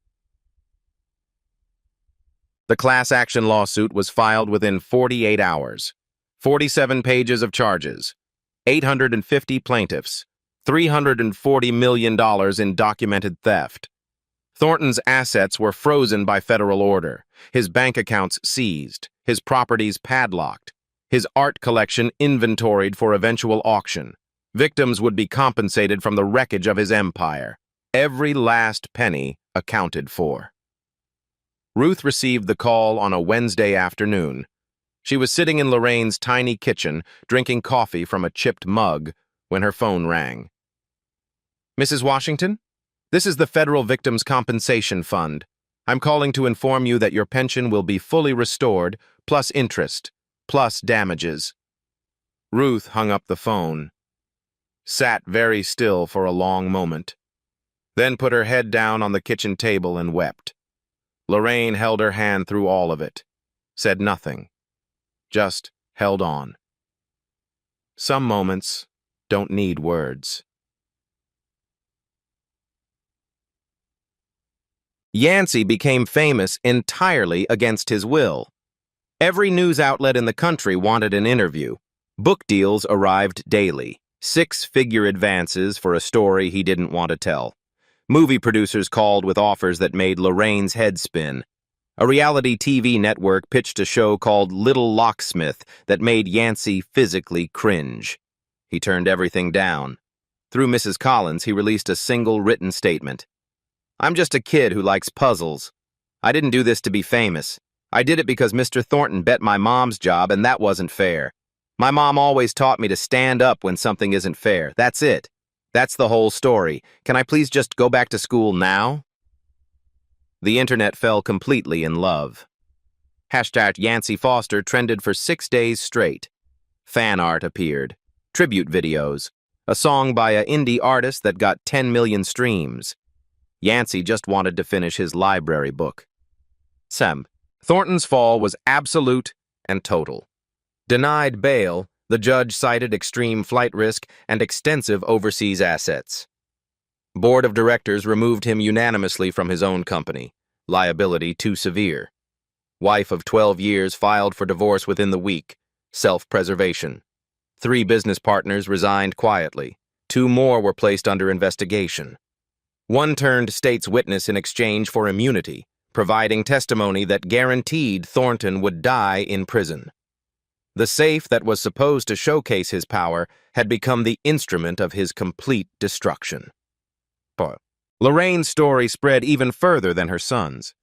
The class action lawsuit was filed within 48 hours. 47 pages of charges, 850 plaintiffs, $340 million in documented theft. Thornton's assets were frozen by federal order, his bank accounts seized, his properties padlocked, his art collection inventoried for eventual auction. Victims would be compensated from the wreckage of his empire. Every last penny accounted for. Ruth received the call on a Wednesday afternoon. She was sitting in Lorraine's tiny kitchen, drinking coffee from a chipped mug, when her phone rang. Mrs. Washington? This is the Federal Victims Compensation Fund. I'm calling to inform you that your pension will be fully restored, plus interest, plus damages. Ruth hung up the phone, sat very still for a long moment, then put her head down on the kitchen table and wept. Lorraine held her hand through all of it, said nothing, just held on. Some moments don't need words. Yancey became famous entirely against his will. Every news outlet in the country wanted an interview. Book deals arrived daily, six-figure advances for a story he didn't want to tell. Movie producers called with offers that made Lorraine's head spin. A reality TV network pitched a show called Little Locksmith that made Yancey physically cringe. He turned everything down. Through Mrs. Collins, he released a single written statement. "I'm just a kid who likes puzzles. I didn't do this to be famous. I did it because Mr. Thornton bet my mom's job, and that wasn't fair. My mom always taught me to stand up when something isn't fair. That's it. That's the whole story. Can I please just go back to school now?" The internet fell completely in love. Hashtag Yancey Foster trended for 6 days straight. Fan art appeared, tribute videos, a song by an indie artist that got 10 million streams. Yancey just wanted to finish his library book. Thornton's fall was absolute and total. Denied bail, the judge cited extreme flight risk and extensive overseas assets. Board of directors removed him unanimously from his own company. Liability too severe. Wife of 12 years filed for divorce within the week. Self-preservation. 3 business partners resigned quietly. 2 more were placed under investigation. One turned state's witness in exchange for immunity, providing testimony that guaranteed Thornton would die in prison. The safe that was supposed to showcase his power had become the instrument of his complete destruction. Lorraine's story spread even further than her son's.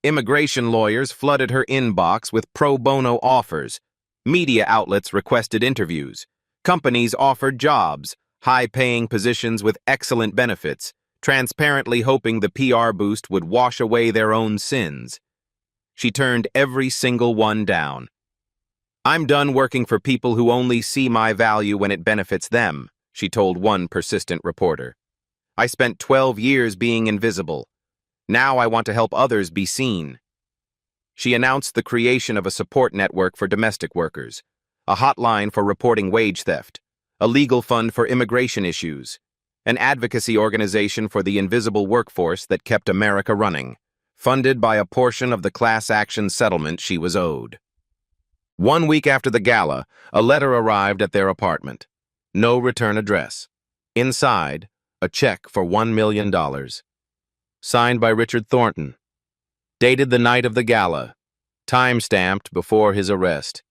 Immigration lawyers flooded her inbox with pro bono offers. Media outlets requested interviews. Companies offered jobs, high-paying positions with excellent benefits, transparently hoping the PR boost would wash away their own sins. She turned every single one down. "I'm done working for people who only see my value when it benefits them," she told one persistent reporter. "I spent 12 years being invisible. Now I want to help others be seen." She announced the creation of a support network for domestic workers, a hotline for reporting wage theft, a legal fund for immigration issues, an advocacy organization for the invisible workforce that kept America running, funded by a portion of the class action settlement she was owed. 1 week after the gala, a letter arrived at their apartment. No return address. Inside, a check for $1 million. Signed by Richard Thornton. Dated the night of the gala. Time-stamped before his arrest.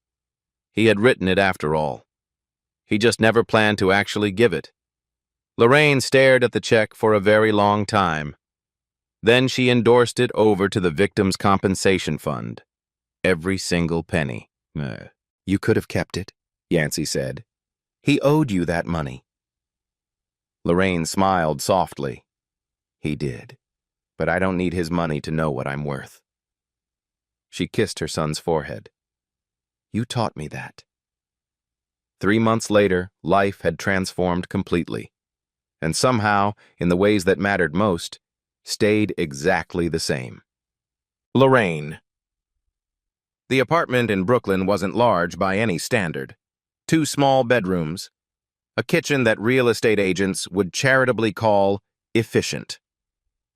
He had written it after all. He just never planned to actually give it. Lorraine stared at the check for a very long time. Then she endorsed it over to the Victims' Compensation Fund. Every single penny. "You could have kept it," Yancey said. "He owed you that money." Lorraine smiled softly. "He did, but I don't need his money to know what I'm worth." She kissed her son's forehead. "You taught me that." 3 months later, life had transformed completely, and somehow, in the ways that mattered most, stayed exactly the same. Lorraine. The apartment in Brooklyn wasn't large by any standard. 2 small bedrooms, a kitchen that real estate agents would charitably call efficient,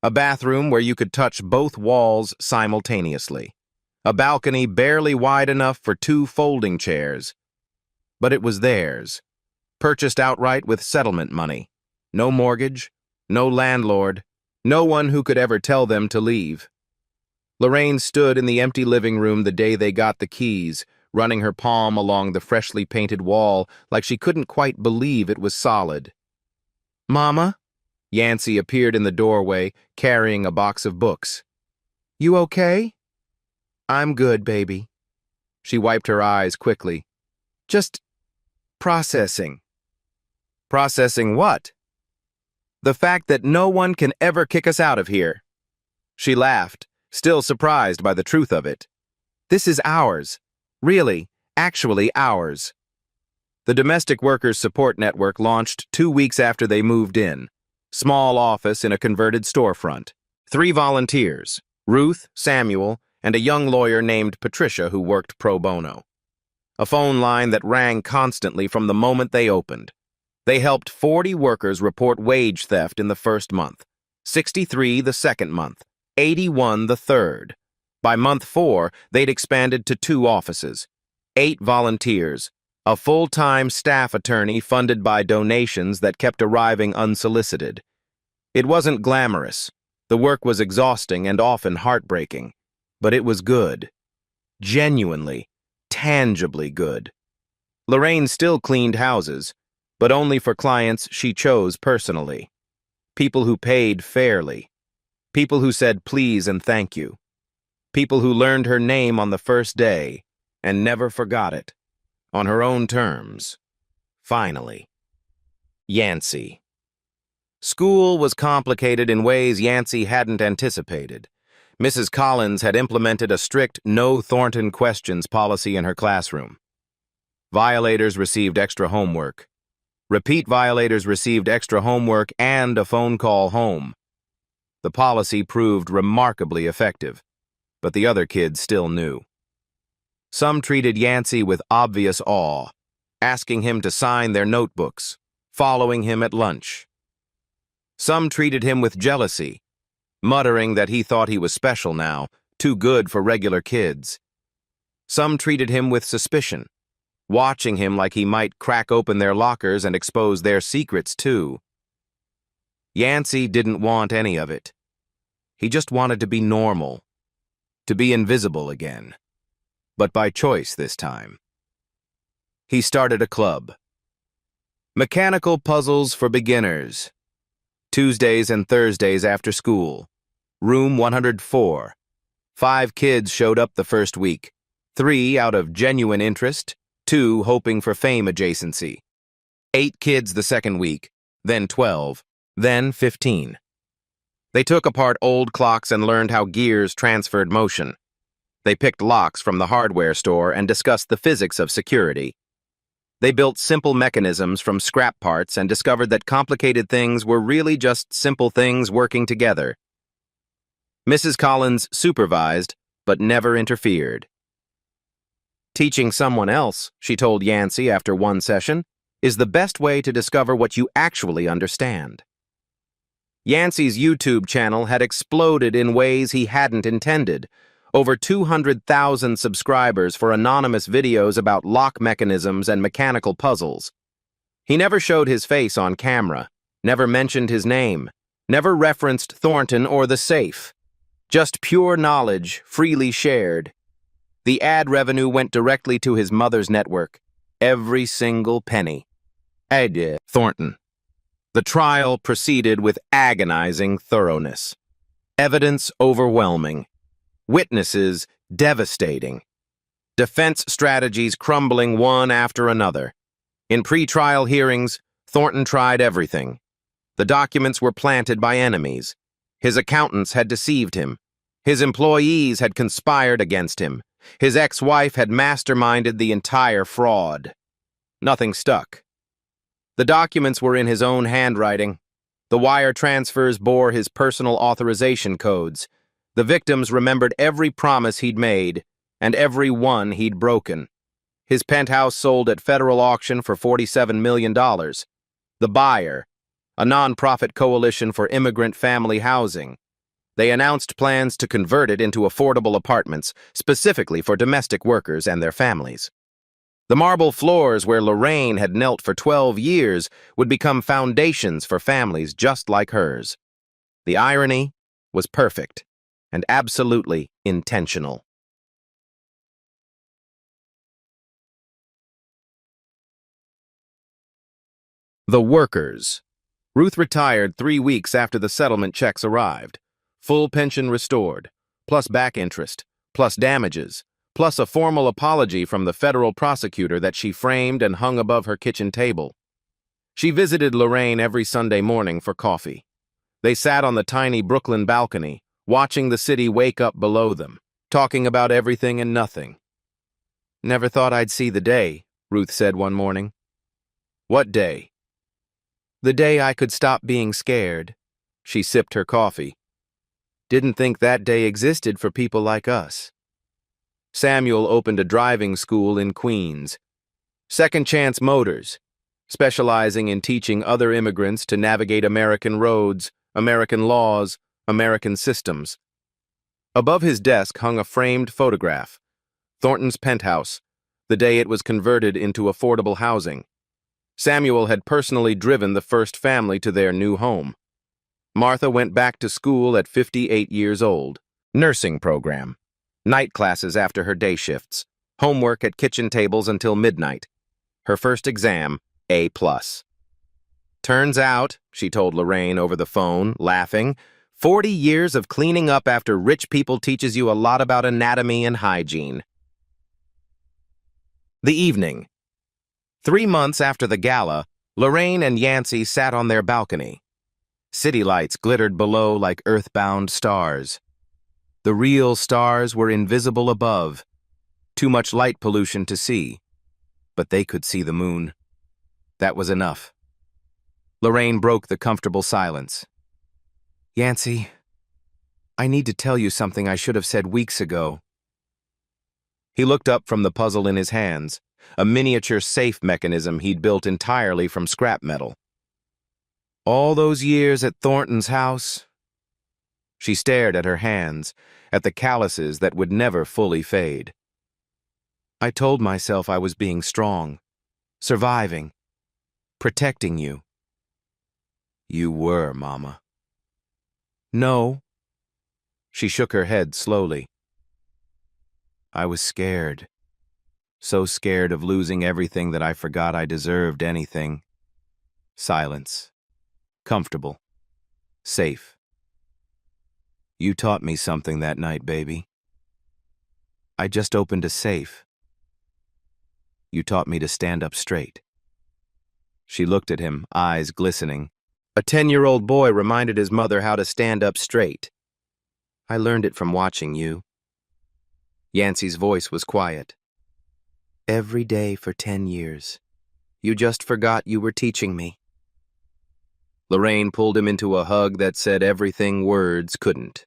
a bathroom where you could touch both walls simultaneously, a balcony barely wide enough for 2 folding chairs. But it was theirs, purchased outright with settlement money. No mortgage, no landlord, no one who could ever tell them to leave. Lorraine stood in the empty living room the day they got the keys, running her palm along the freshly painted wall like she couldn't quite believe it was solid. "Mama?" Yancey appeared in the doorway, carrying a box of books. "You okay?" "I'm good, baby." She wiped her eyes quickly. "Just processing." "Processing what?" "The fact that no one can ever kick us out of here." She laughed, still surprised by the truth of it. "This is ours. Really, actually ours." The Domestic Workers Support Network launched 2 weeks after they moved in. Small office in a converted storefront. 3 volunteers, Ruth, Samuel, and a young lawyer named Patricia who worked pro bono. A phone line that rang constantly from the moment they opened. They helped 40 workers report wage theft in the first month, 63 the second month, 81 the third. By month 4, they'd expanded to 2 offices, 8 volunteers, a full-time staff attorney funded by donations that kept arriving unsolicited. It wasn't glamorous. The work was exhausting and often heartbreaking. But it was good. Genuinely, tangibly good. Lorraine still cleaned houses, but only for clients she chose personally. People who paid fairly. People who said please and thank you. People who learned her name on the first day and never forgot it. On her own terms. Finally. Yancey. School was complicated in ways Yancey hadn't anticipated. Mrs. Collins had implemented a strict no Thornton questions policy in her classroom. Violators received extra homework. Repeat violators received extra homework and a phone call home. The policy proved remarkably effective, but the other kids still knew. Some treated Yancey with obvious awe, asking him to sign their notebooks, following him at lunch. Some treated him with jealousy, muttering that he thought he was special now, too good for regular kids. Some treated him with suspicion, watching him like he might crack open their lockers and expose their secrets too. Yancey didn't want any of it. He just wanted to be normal, to be invisible again. But by choice this time. He started a club. Mechanical Puzzles for Beginners. Tuesdays and Thursdays after school. Room 104. 5 kids showed up the first week. 3 out of genuine interest, 2 hoping for fame adjacency. 8 kids the second week, then 12, then 15. They took apart old clocks and learned how gears transferred motion. They picked locks from the hardware store and discussed the physics of security. They built simple mechanisms from scrap parts and discovered that complicated things were really just simple things working together. Mrs. Collins supervised, but never interfered. Teaching someone else, she told Yancey after one session, is the best way to discover what you actually understand. Yancey's YouTube channel had exploded in ways he hadn't intended. Over 200,000 subscribers for anonymous videos about lock mechanisms and mechanical puzzles. He never showed his face on camera, never mentioned his name, never referenced Thornton or the safe. Just pure knowledge, freely shared. The ad revenue went directly to his mother's network. Every single penny. Thornton. The trial proceeded with agonizing thoroughness. Evidence overwhelming. Witnesses devastating. Defense strategies crumbling one after another. In pre-trial hearings, Thornton tried everything. The documents were planted by enemies. His accountants had deceived him. His employees had conspired against him. His ex-wife had masterminded the entire fraud. Nothing stuck. The documents were in his own handwriting. The wire transfers bore his personal authorization codes. The victims remembered every promise he'd made, and every one he'd broken. His penthouse sold at federal auction for $47 million. The buyer, a nonprofit coalition for immigrant family housing. They announced plans to convert it into affordable apartments, specifically for domestic workers and their families. The marble floors where Lorraine had knelt for 12 years would become foundations for families just like hers. The irony was perfect. And absolutely intentional. The workers. Ruth retired 3 weeks after the settlement checks arrived. Full pension restored, plus back interest, plus damages, plus a formal apology from the federal prosecutor that she framed and hung above her kitchen table. She visited Lorraine every Sunday morning for coffee. They sat on the tiny Brooklyn balcony, watching the city wake up below them, talking about everything and nothing. "Never thought I'd see the day," Ruth said one morning. "What day?" "The day I could stop being scared." She sipped her coffee. "Didn't think that day existed for people like us." Samuel opened a driving school in Queens. Second Chance Motors, specializing in teaching other immigrants to navigate American roads, American laws, American systems. Above his desk hung a framed photograph, Thornton's penthouse, the day it was converted into affordable housing. Samuel had personally driven the first family to their new home. Martha went back to school at 58 years old. Nursing program. Night classes after her day shifts. Homework at kitchen tables until midnight. Her first exam, A+. Turns out, she told Lorraine over the phone, laughing, 40 years of cleaning up after rich people teaches you a lot about anatomy and hygiene. The evening. 3 months after the gala, Lorraine and Yancey sat on their balcony. City lights glittered below like earthbound stars. The real stars were invisible above, too much light pollution to see. But they could see the moon. That was enough. Lorraine broke the comfortable silence. Yancey, I need to tell you something I should have said weeks ago. He looked up from the puzzle in his hands, a miniature safe mechanism he'd built entirely from scrap metal. All those years at Thornton's house. She stared at her hands, at the calluses that would never fully fade. I told myself I was being strong, surviving, protecting you. You were, Mama. No. She shook her head slowly. I was scared. So scared of losing everything that I forgot I deserved anything. Silence. Comfortable. Safe. You taught me something that night, baby. I just opened a safe. You taught me to stand up straight. She looked at him, eyes glistening. A 10-year-old boy reminded his mother how to stand up straight. I learned it from watching you. Yancey's voice was quiet. Every day for 10 years. You just forgot you were teaching me. Lorraine pulled him into a hug that said everything words couldn't.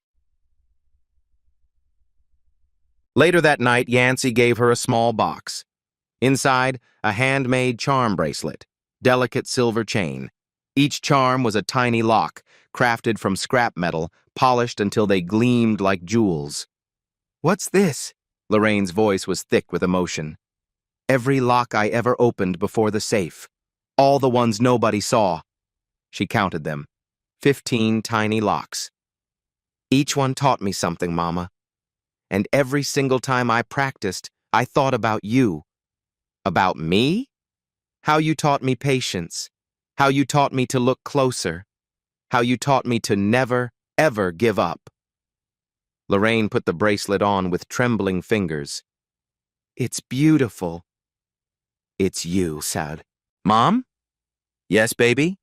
Later that night, Yancey gave her a small box. Inside, a handmade charm bracelet, delicate silver chain. Each charm was a tiny lock, crafted from scrap metal, polished until they gleamed like jewels. What's this? Lorraine's voice was thick with emotion. Every lock I ever opened before the safe. All the ones nobody saw. She counted them. 15 tiny locks. Each one taught me something, Mama. And every single time I practiced, I thought about you. About me? How you taught me patience. How you taught me to look closer. How you taught me to never, ever give up. Lorraine put the bracelet on with trembling fingers. It's beautiful. It's you, Sad. Mom? Yes, baby?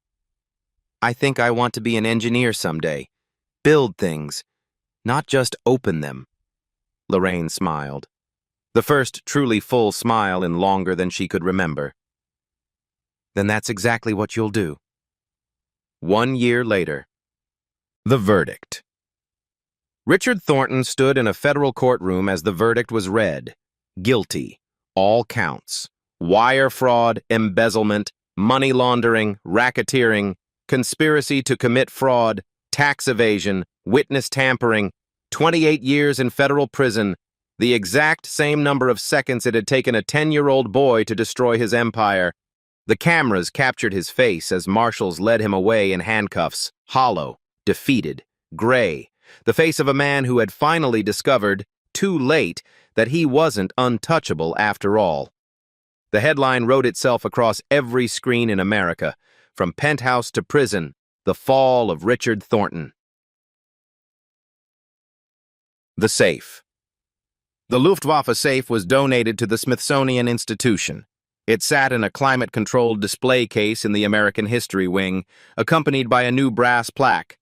I think I want to be an engineer someday. Build things, not just open them. Lorraine smiled. The first truly full smile in longer than she could remember. Then that's exactly what you'll do. 1 year later. The verdict. Richard Thornton stood in a federal courtroom as the verdict was read. Guilty. All counts. Wire fraud, embezzlement, money laundering, racketeering, conspiracy to commit fraud, tax evasion, witness tampering, 28 years in federal prison, the exact same number of seconds it had taken a 10-year-old boy to destroy his empire. The cameras captured his face as marshals led him away in handcuffs, hollow, defeated, gray, the face of a man who had finally discovered, too late, that he wasn't untouchable after all. The headline wrote itself across every screen in America, from penthouse to prison, the fall of Richard Thornton. The safe. The Luftwaffe safe was donated to the Smithsonian Institution. It sat in a climate-controlled display case in the American History Wing, accompanied by a new brass plaque.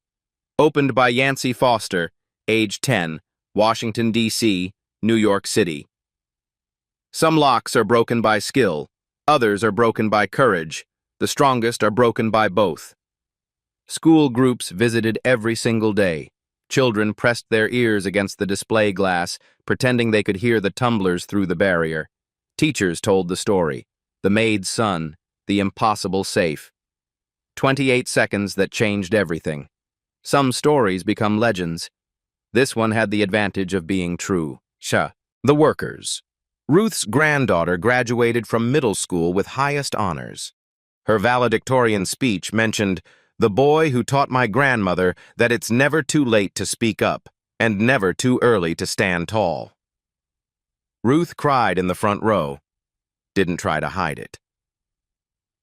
Opened by Yancey Foster, age 10, Washington, D.C., New York City. Some locks are broken by skill, others are broken by courage, the strongest are broken by both. School groups visited every single day. Children pressed their ears against the display glass, pretending they could hear the tumblers through the barrier. Teachers told the story. The Maid's son, the impossible safe. 28 seconds that changed everything. Some stories become legends. This one had the advantage of being true. The workers. Ruth's granddaughter graduated from middle school with highest honors. Her valedictorian speech mentioned, "The boy who taught my grandmother that it's never too late to speak up and never too early to stand tall." Ruth cried in the front row, didn't try to hide it.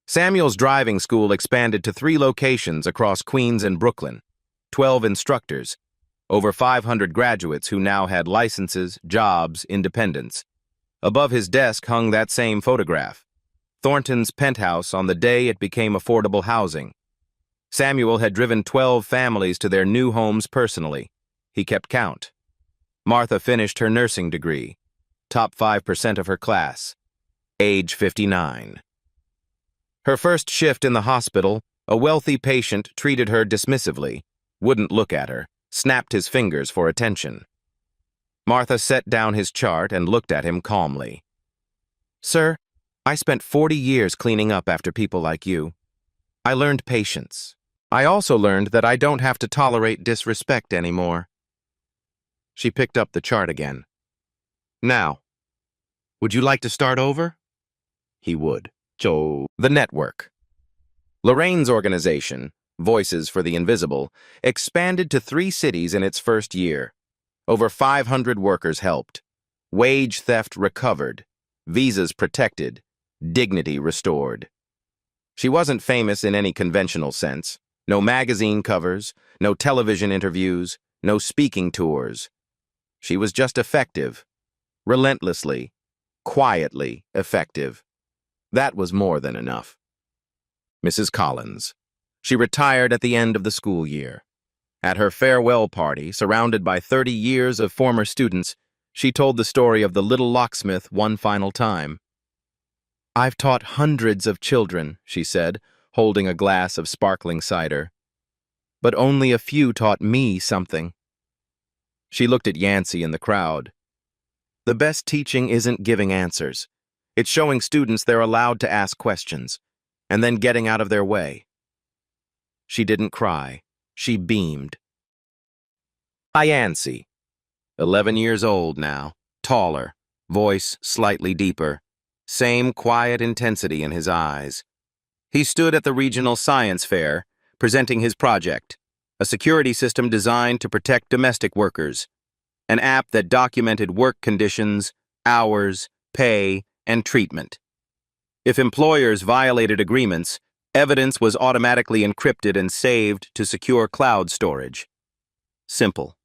Samuel's driving school expanded to 3 locations across Queens and Brooklyn, 12 instructors, over 500 graduates who now had licenses, jobs, independence. Above his desk hung that same photograph, Thornton's penthouse on the day it became affordable housing. Samuel had driven 12 families to their new homes personally. He kept count. Martha finished her nursing degree, top 5% of her class, age 59. Her first shift in the hospital, a wealthy patient treated her dismissively, wouldn't look at her, snapped his fingers for attention. Martha set down his chart and looked at him calmly. "Sir, I spent 40 years cleaning up after people like you. I learned patience. I also learned that I don't have to tolerate disrespect anymore." She picked up the chart again. "Now, would you like to start over?" He would. The network. Lorraine's organization, Voices for the Invisible, expanded to 3 cities in its first year. Over 500 workers helped. Wage theft recovered. Visas protected. Dignity restored. She wasn't famous in any conventional sense. No magazine covers, no television interviews, no speaking tours. She was just effective. Relentlessly, quietly effective. That was more than enough. Mrs. Collins. She retired at the end of the school year. At her farewell party, surrounded by 30 years of former students, she told the story of the little locksmith one final time. "I've taught hundreds of children," she said, holding a glass of sparkling cider. "But only a few taught me something." She looked at Yancey in the crowd. The best teaching isn't giving answers. It's showing students they're allowed to ask questions, and then getting out of their way. She didn't cry. She beamed. Yancey, 11 years old now, taller, voice slightly deeper, same quiet intensity in his eyes. He stood at the regional science fair, presenting his project, a security system designed to protect domestic workers, an app that documented work conditions, hours, pay, and treatment. If employers violated agreements, evidence was automatically encrypted and saved to secure cloud storage. Simple,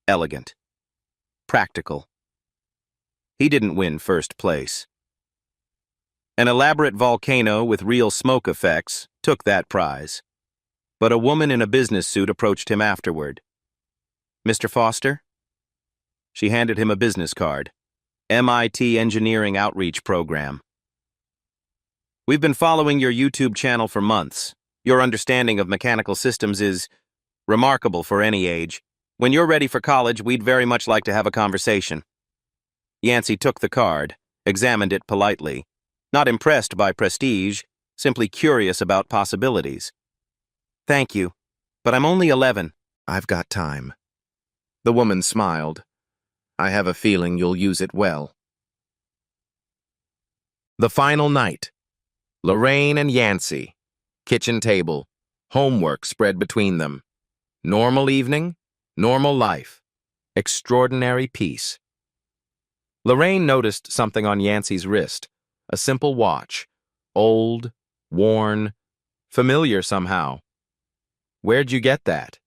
elegant, practical. He didn't win first place. An elaborate volcano with real smoke effects took that prize. But a woman in a business suit approached him afterward. "Mr. Foster?" She handed him a business card. MIT Engineering Outreach Program. "We've been following your YouTube channel for months. Your understanding of mechanical systems is remarkable for any age. When you're ready for college, we'd very much like to have a conversation." Yancey took the card, examined it politely, not impressed by prestige, simply curious about possibilities. "Thank you, but I'm only 11. I've got time." The woman smiled. "I have a feeling you'll use it well." The final night. Lorraine and Yancey. Kitchen table. Homework spread between them. Normal evening. Normal life. Extraordinary peace. Lorraine noticed something on Yancey's wrist. A simple watch. Old, worn, familiar somehow. "Where'd you get that?"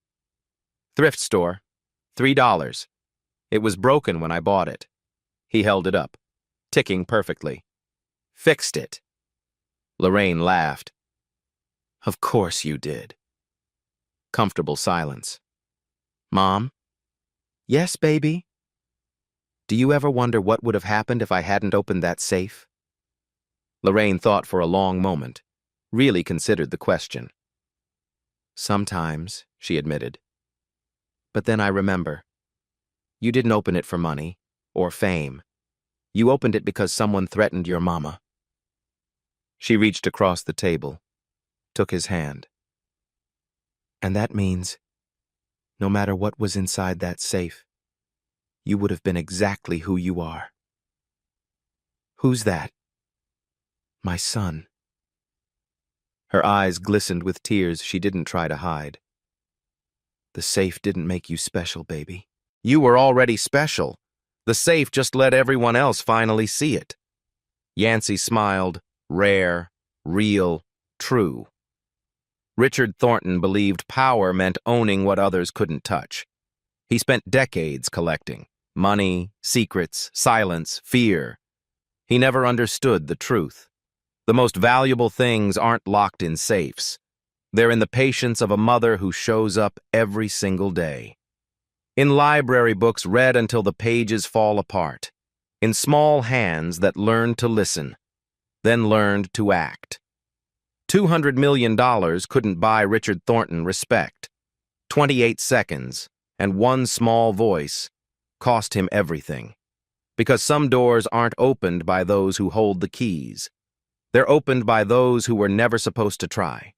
"Thrift store. $3. It was broken when I bought it." He held it up, ticking perfectly. "Fixed it." Lorraine laughed. "Of course you did." Comfortable silence. "Mom?" "Yes, baby?" "Do you ever wonder what would have happened if I hadn't opened that safe?" Lorraine thought for a long moment, really considered the question. "Sometimes," she admitted. "But then I remember. You didn't open it for money or fame. You opened it because someone threatened your mama." She reached across the table, took his hand. "And that means No matter what was inside that safe, you would have been exactly who you are. Who's that? My son. Her eyes glistened with tears she didn't try to hide. The safe didn't make you special, baby. You were already special. The safe just let everyone else finally see it. Yancey smiled, rare, real, true. Richard Thornton believed power meant owning what others couldn't touch. He spent decades collecting money, secrets, silence, fear. He never understood the truth. The most valuable things aren't locked in safes. They're in the patience of a mother who shows up every single day. In library books read until the pages fall apart. In small hands that learned to listen, then learned to act. $200 million couldn't buy Richard Thornton respect. 28 seconds and one small voice cost him everything. Because some doors aren't opened by those who hold the keys. They're opened by those who were never supposed to try.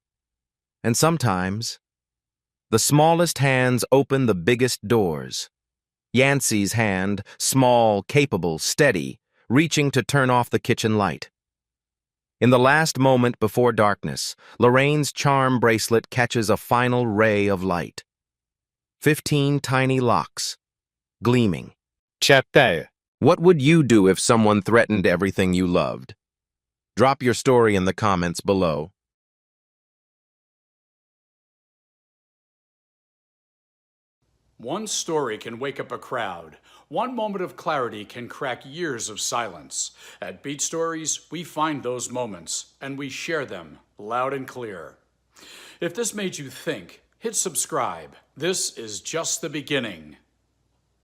And sometimes, the smallest hands open the biggest doors. Yancey's hand, small, capable, steady, reaching to turn off the kitchen light. In the last moment before darkness, Lorraine's charm bracelet catches a final ray of light. 15 tiny locks, gleaming. Chapter. What would you do if someone threatened everything you loved? Drop your story in the comments below. One story can wake up a crowd. One moment of clarity can crack years of silence. At Beat Stories, we find those moments, and we share them loud and clear. If this made you think, hit subscribe. This is just the beginning.